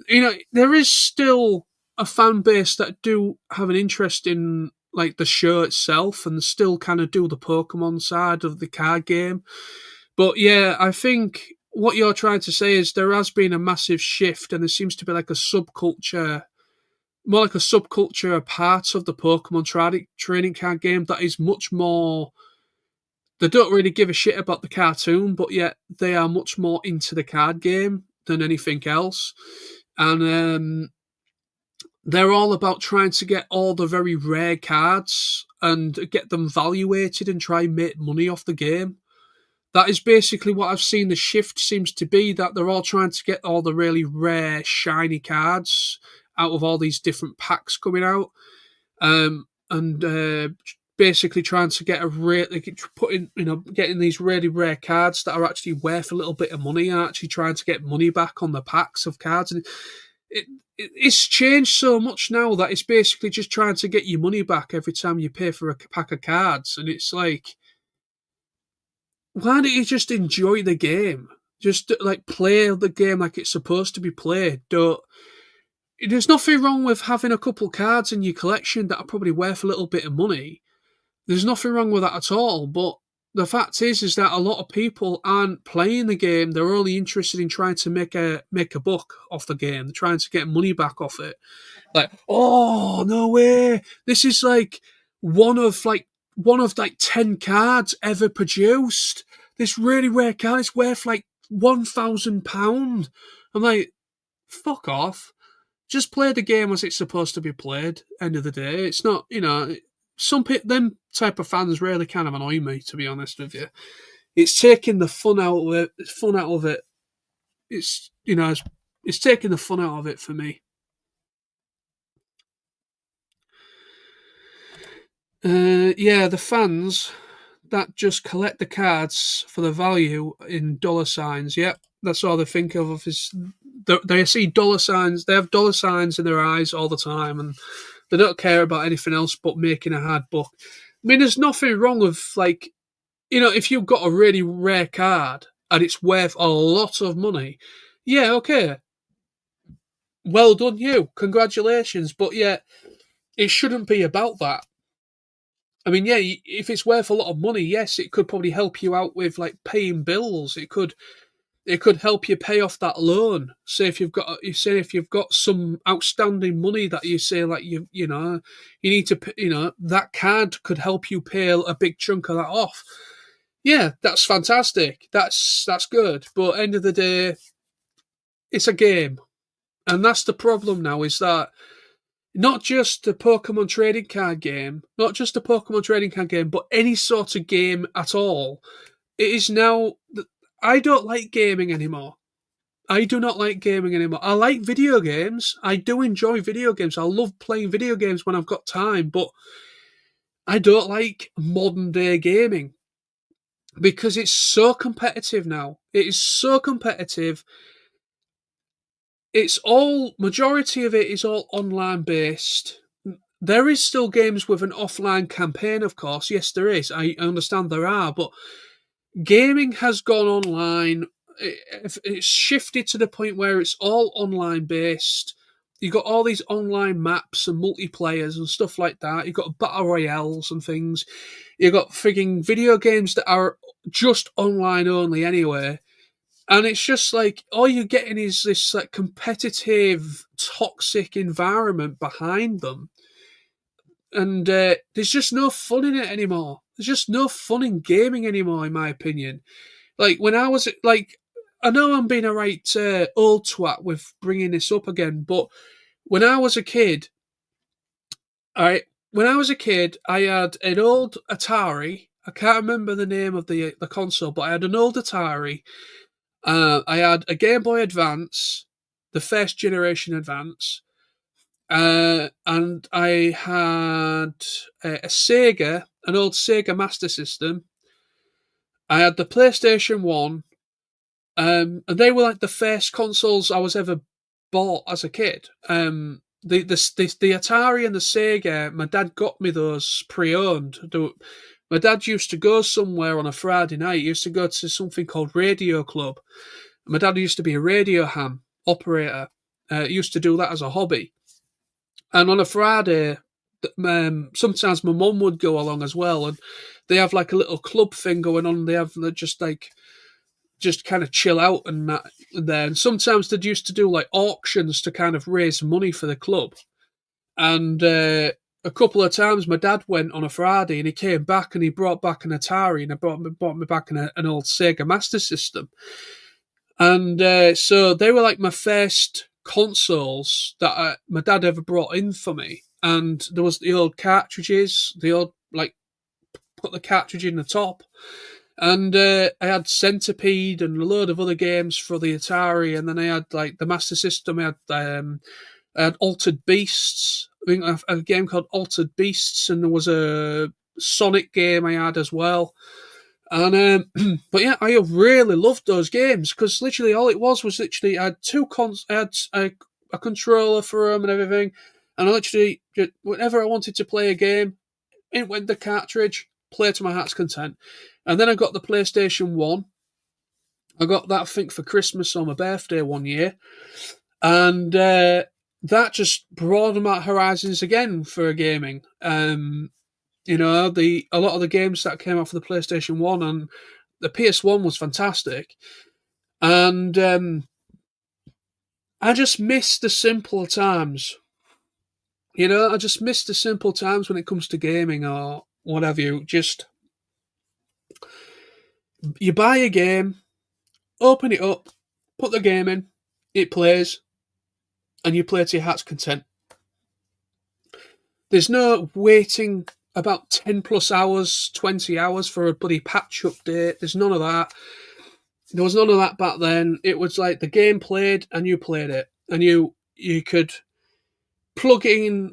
There is still a fan base that do have an interest in like the show itself and still kind of do the Pokemon side of the card game. But yeah, I think what you're trying to say is there has been a massive shift, and there seems to be like a subculture, more like a subculture of parts of the Pokemon trading card game that is much more. They don't really give a shit about the cartoon, but yet they are much more into the card game than anything else. And they're all about trying to get all the very rare cards and get them valuated and try and make money off the game. That is basically what I've seen the shift seems to be, that they're all trying to get all the really rare, shiny cards out of all these different packs coming out. And basically trying to get getting these really rare cards that are actually worth a little bit of money, and actually trying to get money back on the packs of cards. And it's changed so much now that it's basically just trying to get your money back every time you pay for a pack of cards. And it's like, why don't you just enjoy the game? Just like play the game like it's supposed to be played. There's nothing wrong with having a couple cards in your collection that are probably worth a little bit of money. There's nothing wrong with that at all. But the fact is that a lot of people aren't playing the game. They're only interested in trying to make a buck off the game. They're trying to get money back off it. Like, oh no way! This is like one of 10 cards ever produced. This really rare card is worth like £1,000. I'm like, fuck off. Just play the game as it's supposed to be played. End of the day, it's not, them type of fans really kind of annoy me, to be honest with you. It's taking the fun out of it. It's it's taking the fun out of it for me. Yeah, the fans that just collect the cards for the value in dollar signs. Yep, that's all they think of. Is they see dollar signs. They have dollar signs in their eyes all the time, and they don't care about anything else but making a hard buck. I mean, there's nothing wrong with, like, if you've got a really rare card and it's worth a lot of money, yeah, okay, well done you, congratulations. But yeah, it shouldn't be about that. I mean, yeah, if it's worth a lot of money, yes, it could probably help you out with like paying bills. It could help you pay off that loan. Say if you've got some outstanding money that you say, like, you need to, that card could help you pay a big chunk of that off. Yeah, that's fantastic. That's good. But end of the day, it's a game, and that's the problem now. Is that not just a Pokemon trading card game, but any sort of game at all. It is now. I don't like gaming anymore. I do not like gaming anymore. I like video games. I do enjoy video games. I love playing video games when I've got time, but I don't like modern day gaming because it's so competitive now. It is so competitive. Majority of it is all online based. There is still games with an offline campaign, of course. Yes, there is. I understand there are, but gaming has gone online. It's shifted to the point where it's all online based. You've got all these online maps and multiplayers and stuff like that. You've got battle royales and things. You've got frigging video games that are just online only anyway. And it's just like, all you're getting is this like competitive, toxic environment behind them. And there's just no fun in it anymore. There's just no fun in gaming anymore, in my opinion. Like, when I was, like, I know I'm being a right old twat with bringing this up again, but when I was a kid, I had an old Atari. I can't remember the name of the console, but I had an old Atari. I had a Game Boy Advance, the first generation Advance, and I had a Sega, an old Sega Master System. I had the PlayStation 1, and they were like the first consoles I was ever bought as a kid. The Atari and the Sega, my dad got me those pre-owned. My dad used to go somewhere on a Friday night. He used to go to something called Radio Club. My dad used to be a radio ham operator. He used to do that as a hobby. And on a Friday, sometimes my mum would go along as well. And they have like a little club thing going on. They have just like just kind of chill out and that. And then sometimes they'd used to do like auctions to kind of raise money for the club. And a couple of times my dad went on a Friday and he came back and he brought back an Atari and he brought me back an old Sega Master System. And so they were like my first consoles that my dad ever brought in for me. And there was the old cartridges, the old, like, put the cartridge in the top. And I had Centipede and a load of other games for the Atari. And then I had, like, the Master System. I had Altered Beasts. I think a game called Altered Beasts. And there was a Sonic game I had as well. And but yeah, I really loved those games because literally all it was literally I had I had a controller for them and everything, and I literally whenever I wanted to play a game, it went the cartridge, play to my heart's content. And then I got the PlayStation 1. I got that, I think, for Christmas or my birthday one year, and that just broadened my horizons again for gaming. You know, a lot of the games that came out for the PlayStation 1 and the PS1 was fantastic. And I just miss the simpler times. You know, I just miss the simple times when it comes to gaming or whatever. You buy a game, open it up, put the game in, it plays, and you play to your heart's content. There's no waiting about 10 plus hours, 20 hours for a bloody patch update. There's none of that. There was none of that back then. It was like the game played and you played it. And you could plug in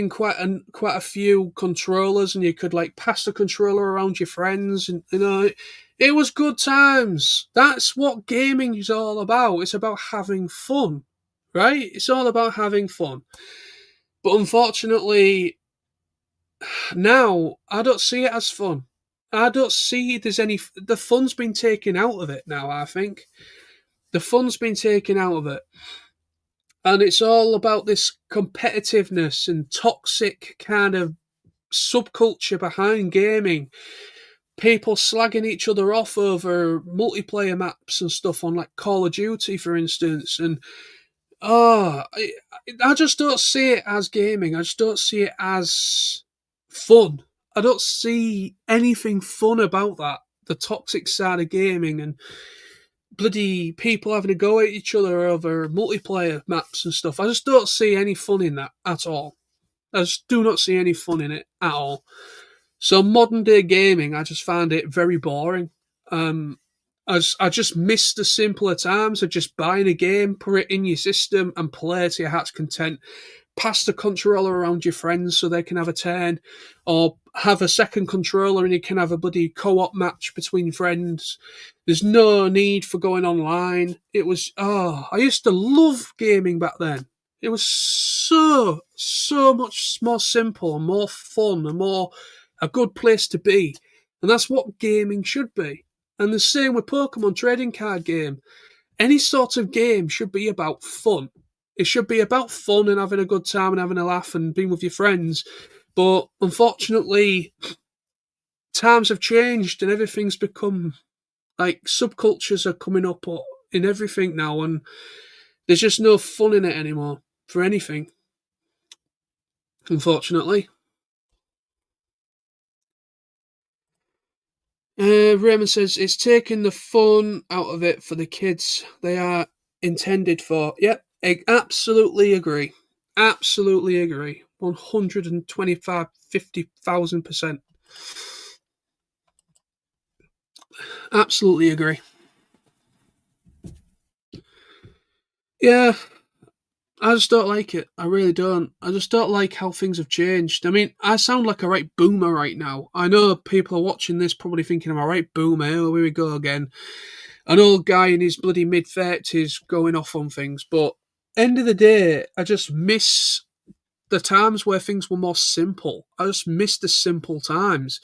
quite a few controllers and you could like pass the controller around your friends, and you know, it was good times. That's what gaming is all about. It's about having fun, right? It's all about having fun. But unfortunately, now I don't see it as fun. I don't see there's any. The fun's been taken out of it now. I think the fun's been taken out of it, and it's all about this competitiveness and toxic kind of subculture behind gaming. People slagging each other off over multiplayer maps and stuff on like Call of Duty, for instance, and I just don't see it as gaming. I just don't see it as fun. I don't see anything fun about that. The toxic side of gaming and bloody people having to go at each other over multiplayer maps and stuff. I just don't see any fun in that at all. I just do not see any fun in it at all. So modern day gaming, I just find it very boring. I just miss the simpler times of just buying a game, put it in your system, and play to your heart's content. Pass the controller around your friends so they can have a turn, or have a second controller and you can have a bloody co-op match between friends. There's no need for going online. It was, I used to love gaming back then. It was so much more simple and more fun and more a good place to be. And that's what gaming should be. And the same with Pokemon trading card game. Any sort of game should be about fun. It should be about fun and having a good time and having a laugh and being with your friends. But unfortunately, times have changed and everything's become like subcultures are coming up in everything now, and there's just no fun in it anymore for anything. Unfortunately. Raymond says it's taking the fun out of it for the kids they are intended for. Yep, I absolutely agree. Absolutely agree. 125, 50,000%. Absolutely agree. Yeah, I just don't like it. I really don't. I just don't like how things have changed. I mean, I sound like a right boomer right now. I know people are watching this probably thinking I'm a right boomer. Oh, here we go again. An old guy in his bloody mid-30s going off on things. But end of the day, I just miss the times where things were more simple. I just miss the simple times.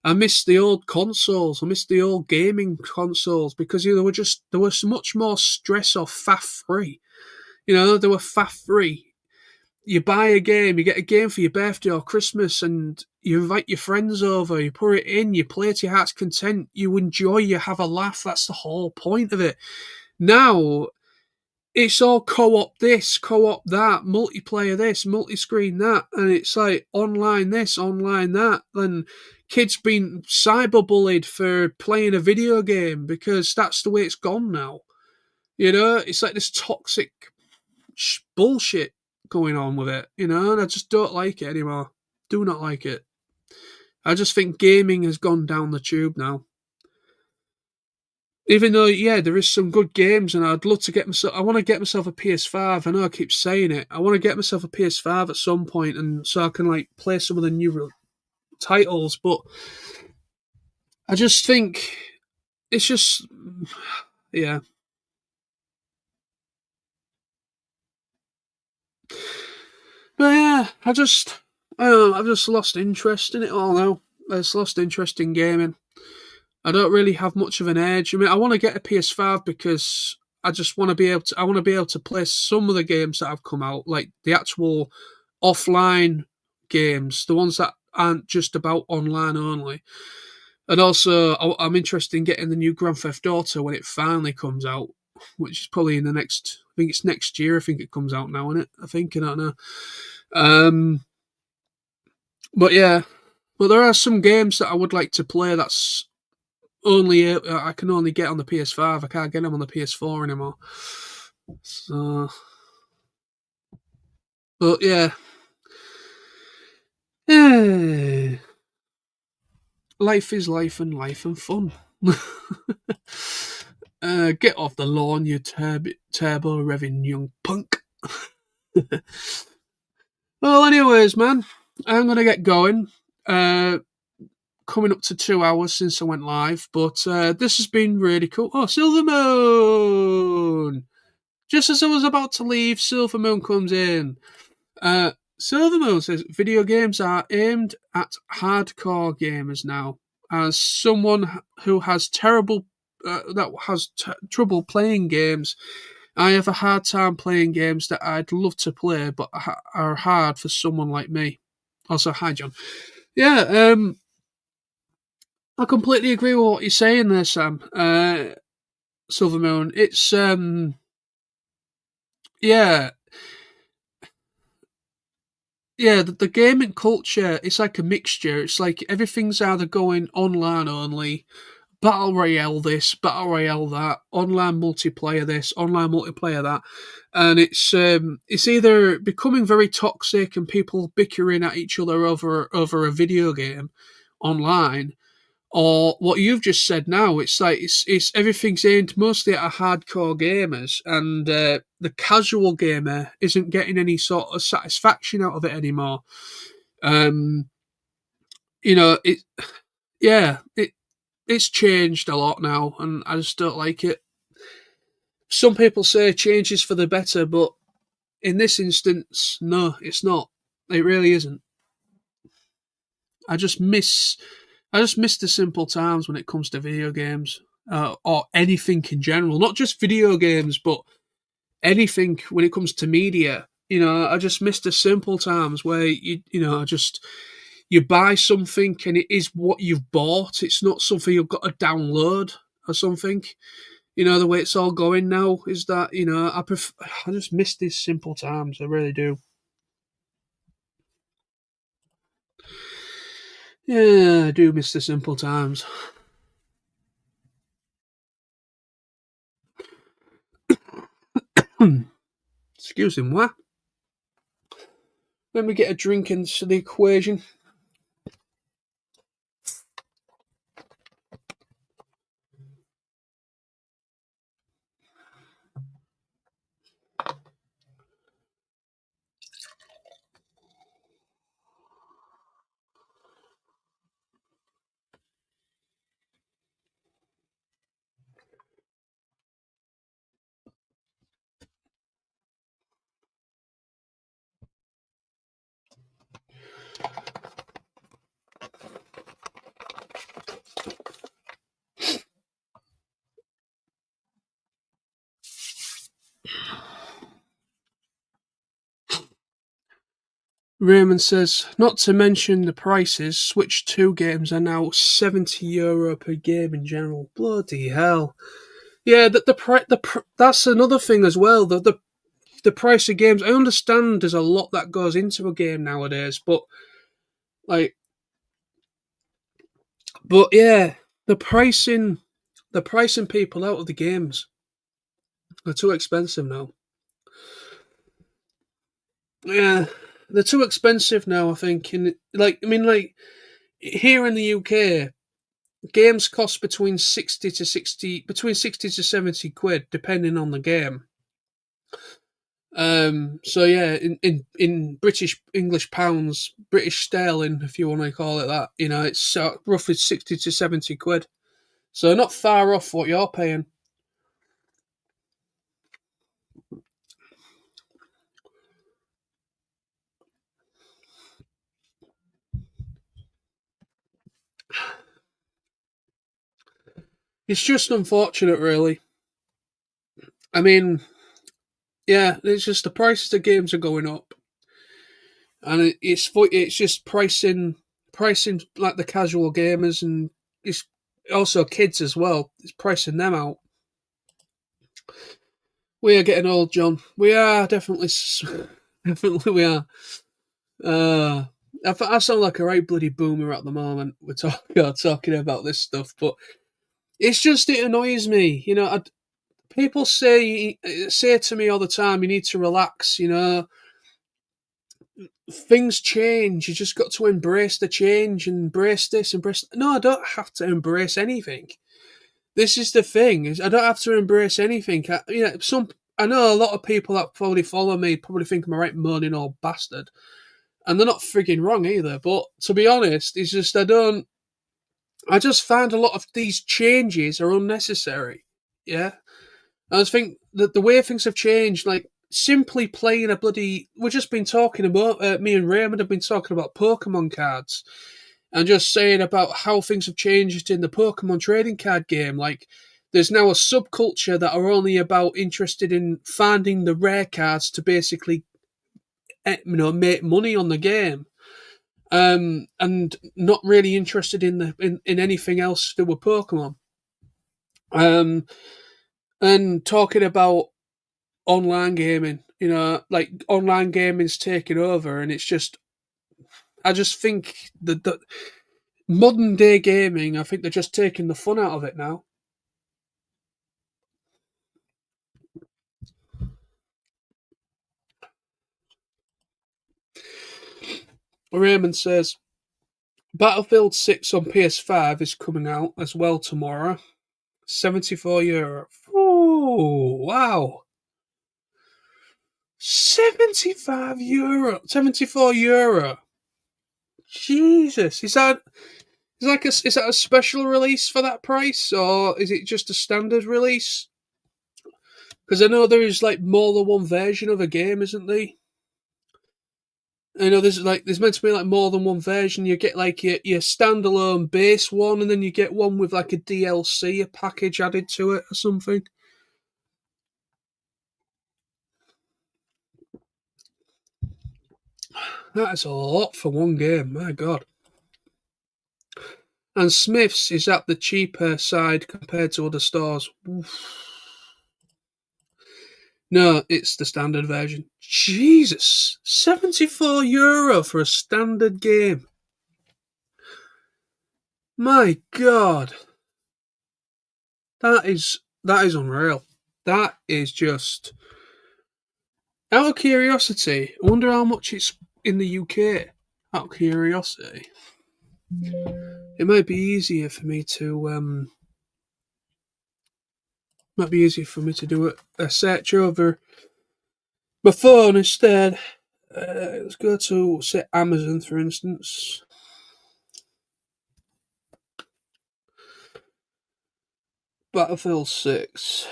I miss the old consoles. I miss the old gaming consoles because there was much more stress or faff free. You know, they were faff free. You buy a game, you get a game for your birthday or Christmas, and You invite your friends over, you put it in, you play to your heart's content, you enjoy, you have a laugh. That's the whole point of it. Now, it's all co-op this, co-op that, multiplayer this, multi-screen that, and it's like online this, online that, and kids being cyberbullied for playing a video game because that's the way it's gone now. You know, it's like this toxic bullshit going on with it, you know, and I just don't like it anymore. Do not like it. I just think gaming has gone down the tube now. Even though, yeah, there is some good games, and I'd love to get myself. I want to get myself a PS5. I know I keep saying it. I want to get myself a PS5 at some point, and so I can like play some of the new titles. But I just think it's just, yeah, but yeah, I've just lost interest in it all now. I just lost interest in gaming. I don't really have much of an edge. I mean, I want to get a PS5 because I just want to be able to. I want to be able to play some of the games that have come out, like the actual offline games, the ones that aren't just about online only. And also, I'm interested in getting the new Grand Theft Auto when it finally comes out, which is probably in the next. I think it's next year. I think it comes out now, isn't it? I don't know. Um, but yeah, but there are some games that I would like to play. That's only I can only get on the PS5. I can't get them on the PS4 anymore. So, but yeah, yeah. Life is life and fun. Get off the lawn, you turbo revving young punk. Well, anyways, man, I'm gonna get going. Coming up to 2 hours since I went live, but this has been really cool. Oh, Silver Moon! Just as I was about to leave, Silver Moon comes in. Uh, Silver Moon says video games are aimed at hardcore gamers now. As someone who has trouble playing games, I have a hard time playing games that I'd love to play, but are hard for someone like me. Also, hi John. Yeah, I completely agree with what you're saying there, Sam. Silver Moon. It's yeah, yeah, the gaming culture, it's like a mixture. It's like everything's either going online only, battle royale this, battle royale that, online multiplayer this, online multiplayer that, and it's either becoming very toxic and people bickering at each other over a video game online, or what you've just said now. It's like it's everything's aimed mostly at hardcore gamers, and the casual gamer isn't getting any sort of satisfaction out of it anymore. Um, you know, yeah, it's changed a lot now, and I just don't like it. Some people say change is for the better, but in this instance, no, it's not. It really isn't. I just miss I just miss the simple times when it comes to video games, or anything in general. Not just video games, but anything when it comes to media. You know, I just miss the simple times where just you buy something and it is what you've bought. It's not something you've got to download or something. You know, the way it's all going now is that I just miss these simple times. I really do. Yeah, I do miss the simple times. Excuse me, what? Let me get a drink into the equation. Raymond says, not to mention the prices, Switch 2 games are now €70 per game in general. Bloody hell. Yeah, that's another thing as well. The price of games. I understand there's a lot that goes into a game nowadays, like, but yeah, the pricing, the pricing people out of the games are too expensive now. Yeah, they're too expensive now. I think, here in the UK, games cost between 60 to 70 quid, depending on the game. So yeah, in British English pounds, British sterling, if you want to call it that, it's roughly 60 to 70 quid. So not far off what you're paying. It's just unfortunate, really. I mean, yeah, it's just the prices of games are going up, and it's just pricing like the casual gamers, and it's also kids as well. It's pricing them out. We are getting old, John. We are definitely, definitely we are. Uh, I sound like a right bloody boomer at the moment. We're talking about this stuff, but it annoys me. People say to me all the time, you need to relax. Things change. You just got to embrace the change and embrace this, embrace. No, I don't have to embrace anything. This is the thing: is I don't have to embrace anything. I know a lot of people that probably follow me probably think I'm a right moaning old bastard, and they're not frigging wrong either. But to be honest, it's just I don't. I just find a lot of these changes are unnecessary. Yeah, I just think that the way things have changed, like simply playing a bloody. We've just been talking about me and Raymond have been talking about Pokemon cards, and just saying about how things have changed in the Pokemon trading card game. Like, there's now a subculture that are only about interested in finding the rare cards to basically, make money on the game, and not really interested in anything else to do with Pokemon. Um, and talking about online gaming, like online gaming's taking over, and I just think that the modern day gaming, I think they're just taking the fun out of it now. Raymond says Battlefield 6 on PS5 is coming out as well tomorrow. €74. Oh, wow. €75. €74. Jesus. Is that a special release for that price, or is it just a standard release? Because I know there is like more than one version of a game, isn't there? I know there's meant to be like more than one version. You get like your standalone base one, and then you get one with like a DLC, a package added to it or something. That is a lot for one game. My God. And Smiths is at the cheaper side compared to other stores. Oof. No, it's the standard version. Jesus, €74 for a standard game. My God, that is unreal. That is just out of curiosity. I wonder how much it's in the UK. Out of curiosity, it might be easier for me to do a search over my phone instead. Let's go to, say, Amazon, for instance. Battlefield 6.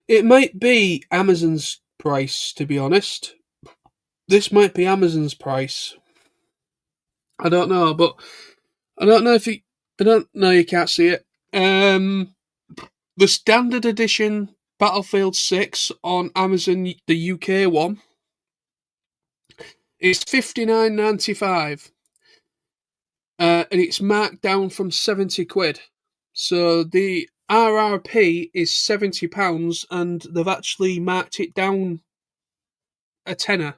It might be Amazon's price, to be honest. This might be Amazon's price. I don't know, but I don't know if you. I don't know. You can't see it. The standard edition Battlefield 6 on Amazon, the UK one, is £59.95, and it's marked down from £70. So the RRP is £70, and they've actually marked it down a tenner,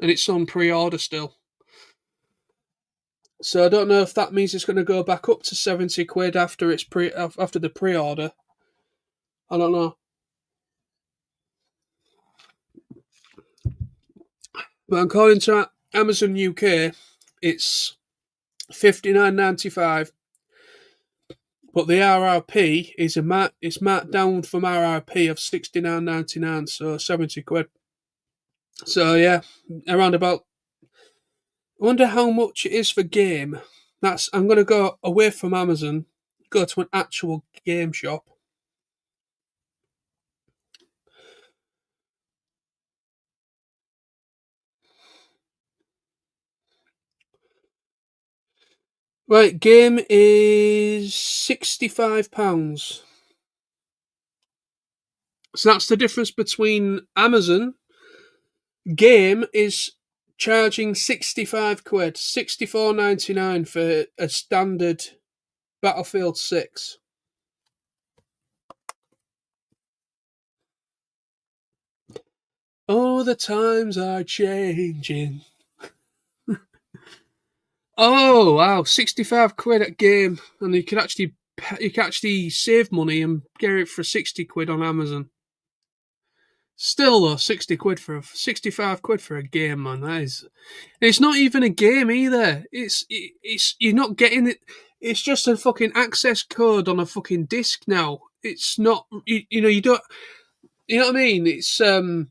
and it's on pre-order still. So I don't know if that means it's going to go back up to £70 after after the pre-order. I don't know, but according to Amazon UK, it's £59.95. But the RRP is it's marked down from RRP of £69.99, so £70. So yeah, around about. I wonder how much it is for game. I'm gonna go away from Amazon, go to an actual game shop. Right, game is £65. So that's the difference between Amazon. Game is charging £65, £64.99 for a standard Battlefield 6. Oh, the times are changing. Oh wow, £65 at game, and you can actually save money and get it for £60 on Amazon. Still though, £65 for a game, man. That is, it's not even a game either. It's you're not getting it. It's just a fucking access code on a fucking disc now. It's not, you know, you don't, you know what I mean? It's you're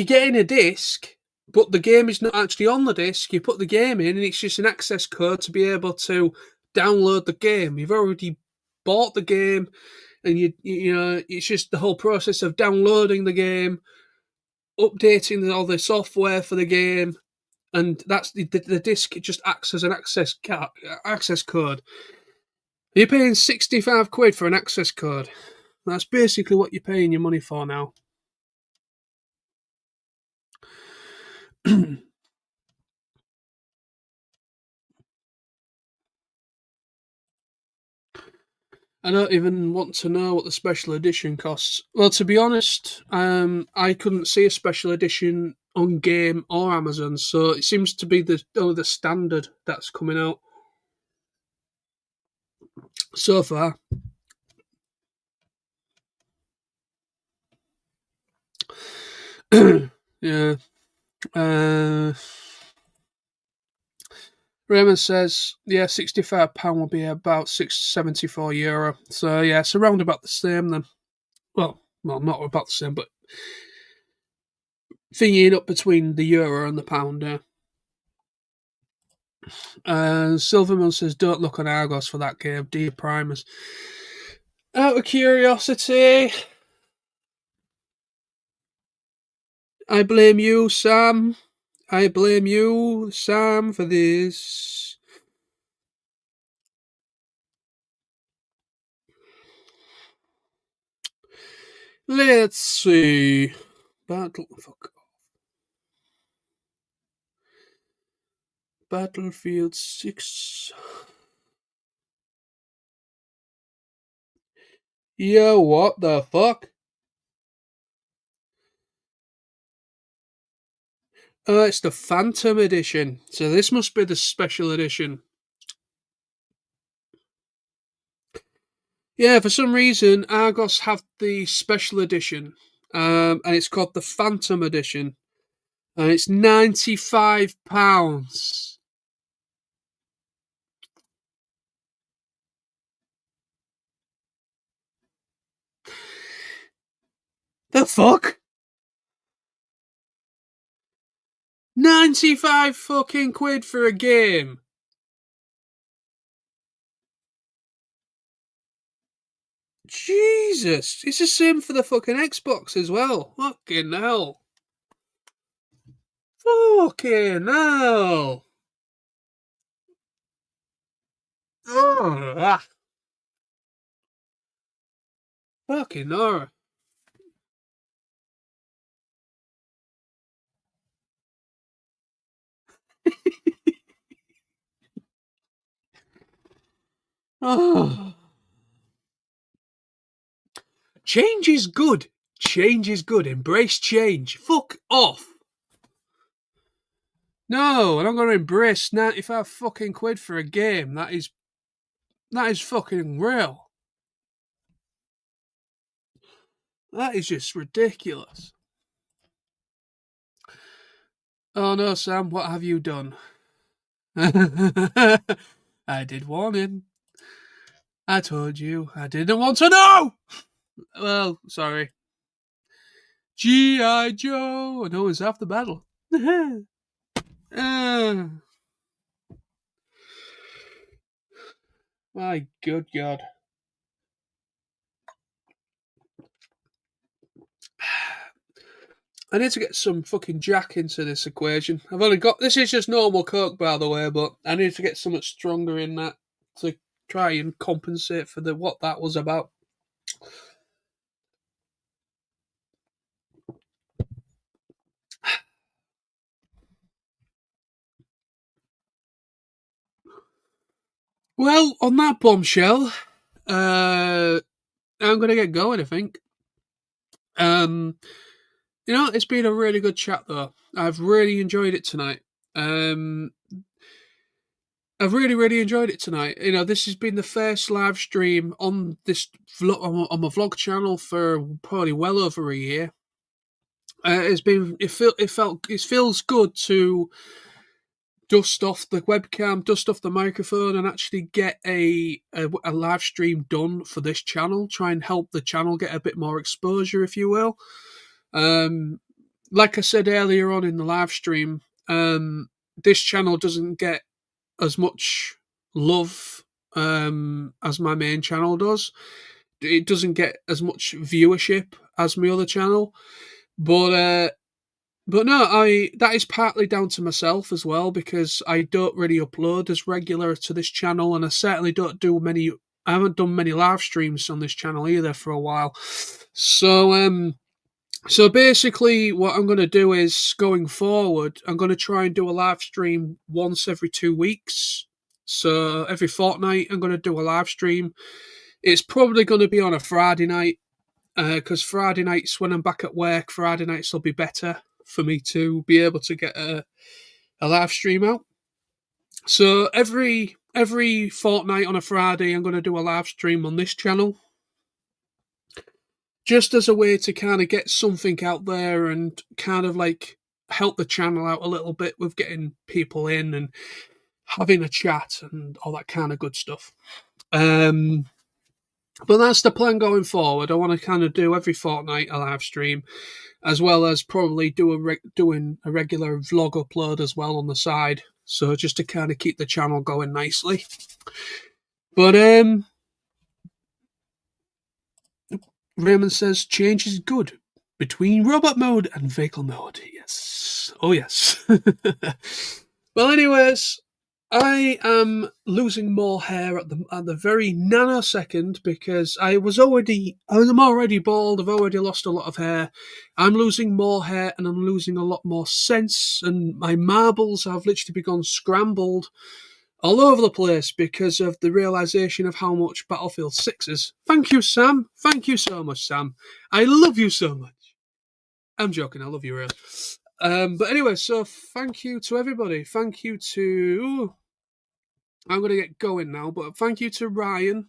getting a disc, but the game is not actually on the disc. You put the game in, and it's just an access code to be able to download the game. You've already bought the game, and you know it's just the whole process of downloading the game, updating all the software for the game, and that's the disc. It just acts as an access code. You're paying £65 for an access code. That's basically what you're paying your money for now. I don't even want to know what the special edition costs. Well, to be honest, I couldn't see a special edition on Game or Amazon, so it seems to be the standard that's coming out so far. Yeah. Raymond says, yeah, £65 will be about €674. So yeah, it's around about the same then. Well, not about the same, but thingying up between the euro and the pound. Silverman says, don't look on Argos for that game. Dear Primers. Out of curiosity, I blame you, Sam. I blame you, Sam, for this. Let's see. Battlefield 6. Yo, what the fuck? It's the Phantom Edition. So this must be the special edition. Yeah, for some reason, Argos have the special edition. And it's called the Phantom Edition. And it's £95. The fuck? 95 fucking quid for a game. Jesus. It's the same for the fucking Xbox as well. Fucking hell. Fucking hell. Fucking horror. Oh. Change is good. Change is good. Embrace change. Fuck off. No, I'm not going to embrace 95 fucking quid for a game. That is fucking real. That is just ridiculous. Oh no, Sam, what have you done? I did warn him. I told you I didn't want to know. Well, sorry. G.I. Joe. No one's half the battle. My good God. I need to get some fucking Jack into this equation. I've only got... This is just normal Coke, by the way, but I need to get something stronger in that to try and compensate for what that was about. Well, on that bombshell, I'm going to get going, I think. It's been a really good chat, though. I've really enjoyed it tonight. I've really, really enjoyed it tonight. This has been the first live stream on this on my vlog channel for probably well over a year. It feels good to dust off the webcam, dust off the microphone, and actually get a live stream done for this channel. Try and help the channel get a bit more exposure, if you will. Like I said earlier on in the live stream, this channel doesn't get as much love as my main channel does. It doesn't get as much viewership as my other channel, but no, that is partly down to myself as well, because I don't really upload as regular to this channel, and I certainly don't do many. I haven't done many live streams on this channel either for a while. So basically, what I'm going to do is, going forward, I'm going to try and do a live stream once every 2 weeks. So every fortnight, I'm going to do a live stream. It's probably going to be on a Friday night, because Friday nights, when I'm back at work, Friday nights will be better for me to be able to get a live stream out. So every fortnight on a Friday, I'm going to do a live stream on this channel, just as a way to kind of get something out there and kind of like help the channel out a little bit with getting people in and having a chat and all that kind of good stuff. But that's the plan going forward. I want to kind of do every fortnight a live stream, as well as probably doing a regular vlog upload as well on the side. So just to kind of keep the channel going nicely. But Raymond says change is good between robot mode and vehicle mode. Yes. Oh, yes. Well, anyways, I am losing more hair at the very nanosecond, because I'm already bald. I've already lost a lot of hair. I'm losing more hair, and I'm losing a lot more sense, and my marbles have literally begun scrambled all over the place because of the realization of how much Battlefield 6 is. Thank you, Sam. Thank you so much, Sam. I love you so much. I'm joking. I love you, really. But anyway, so thank you to everybody. Thank you to... I'm going to get going now, but thank you to Ryan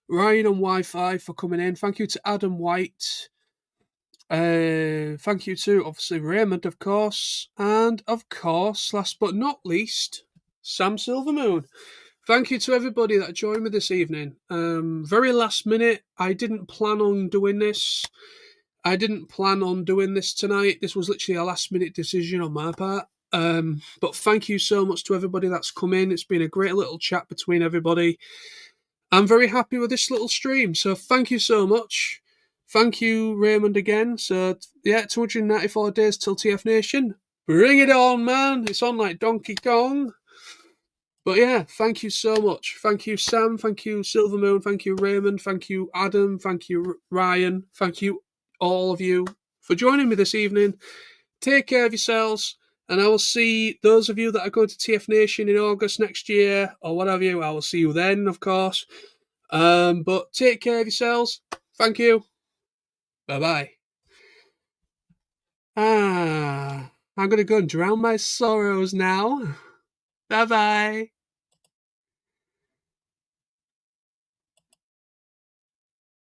on Wi-Fi for coming in. Thank you to Adam White. Thank you to, obviously, Raymond, of course. And, of course, last but not least, Sam Silvermoon. Thank you to everybody that joined me this evening. Very last minute. I didn't plan on doing this. I didn't plan on doing this tonight. This was literally a last minute decision on my part. But thank you so much to everybody that's come in. It's been a great little chat between everybody. I'm very happy with this little stream. So thank you so much. Thank you, Raymond, again. So, yeah, 294 days till TF Nation. Bring it on, man. It's on like Donkey Kong. But yeah, thank you so much. Thank you, Sam. Thank you, Silvermoon. Thank you, Raymond. Thank you, Adam. Thank you, Ryan. Thank you, all of you, for joining me this evening. Take care of yourselves, and I will see those of you that are going to TF Nation in August next year, or whatever you. I will see you then, of course. But take care of yourselves. Thank you. Bye bye. I'm going to go and drown my sorrows now. Bye bye.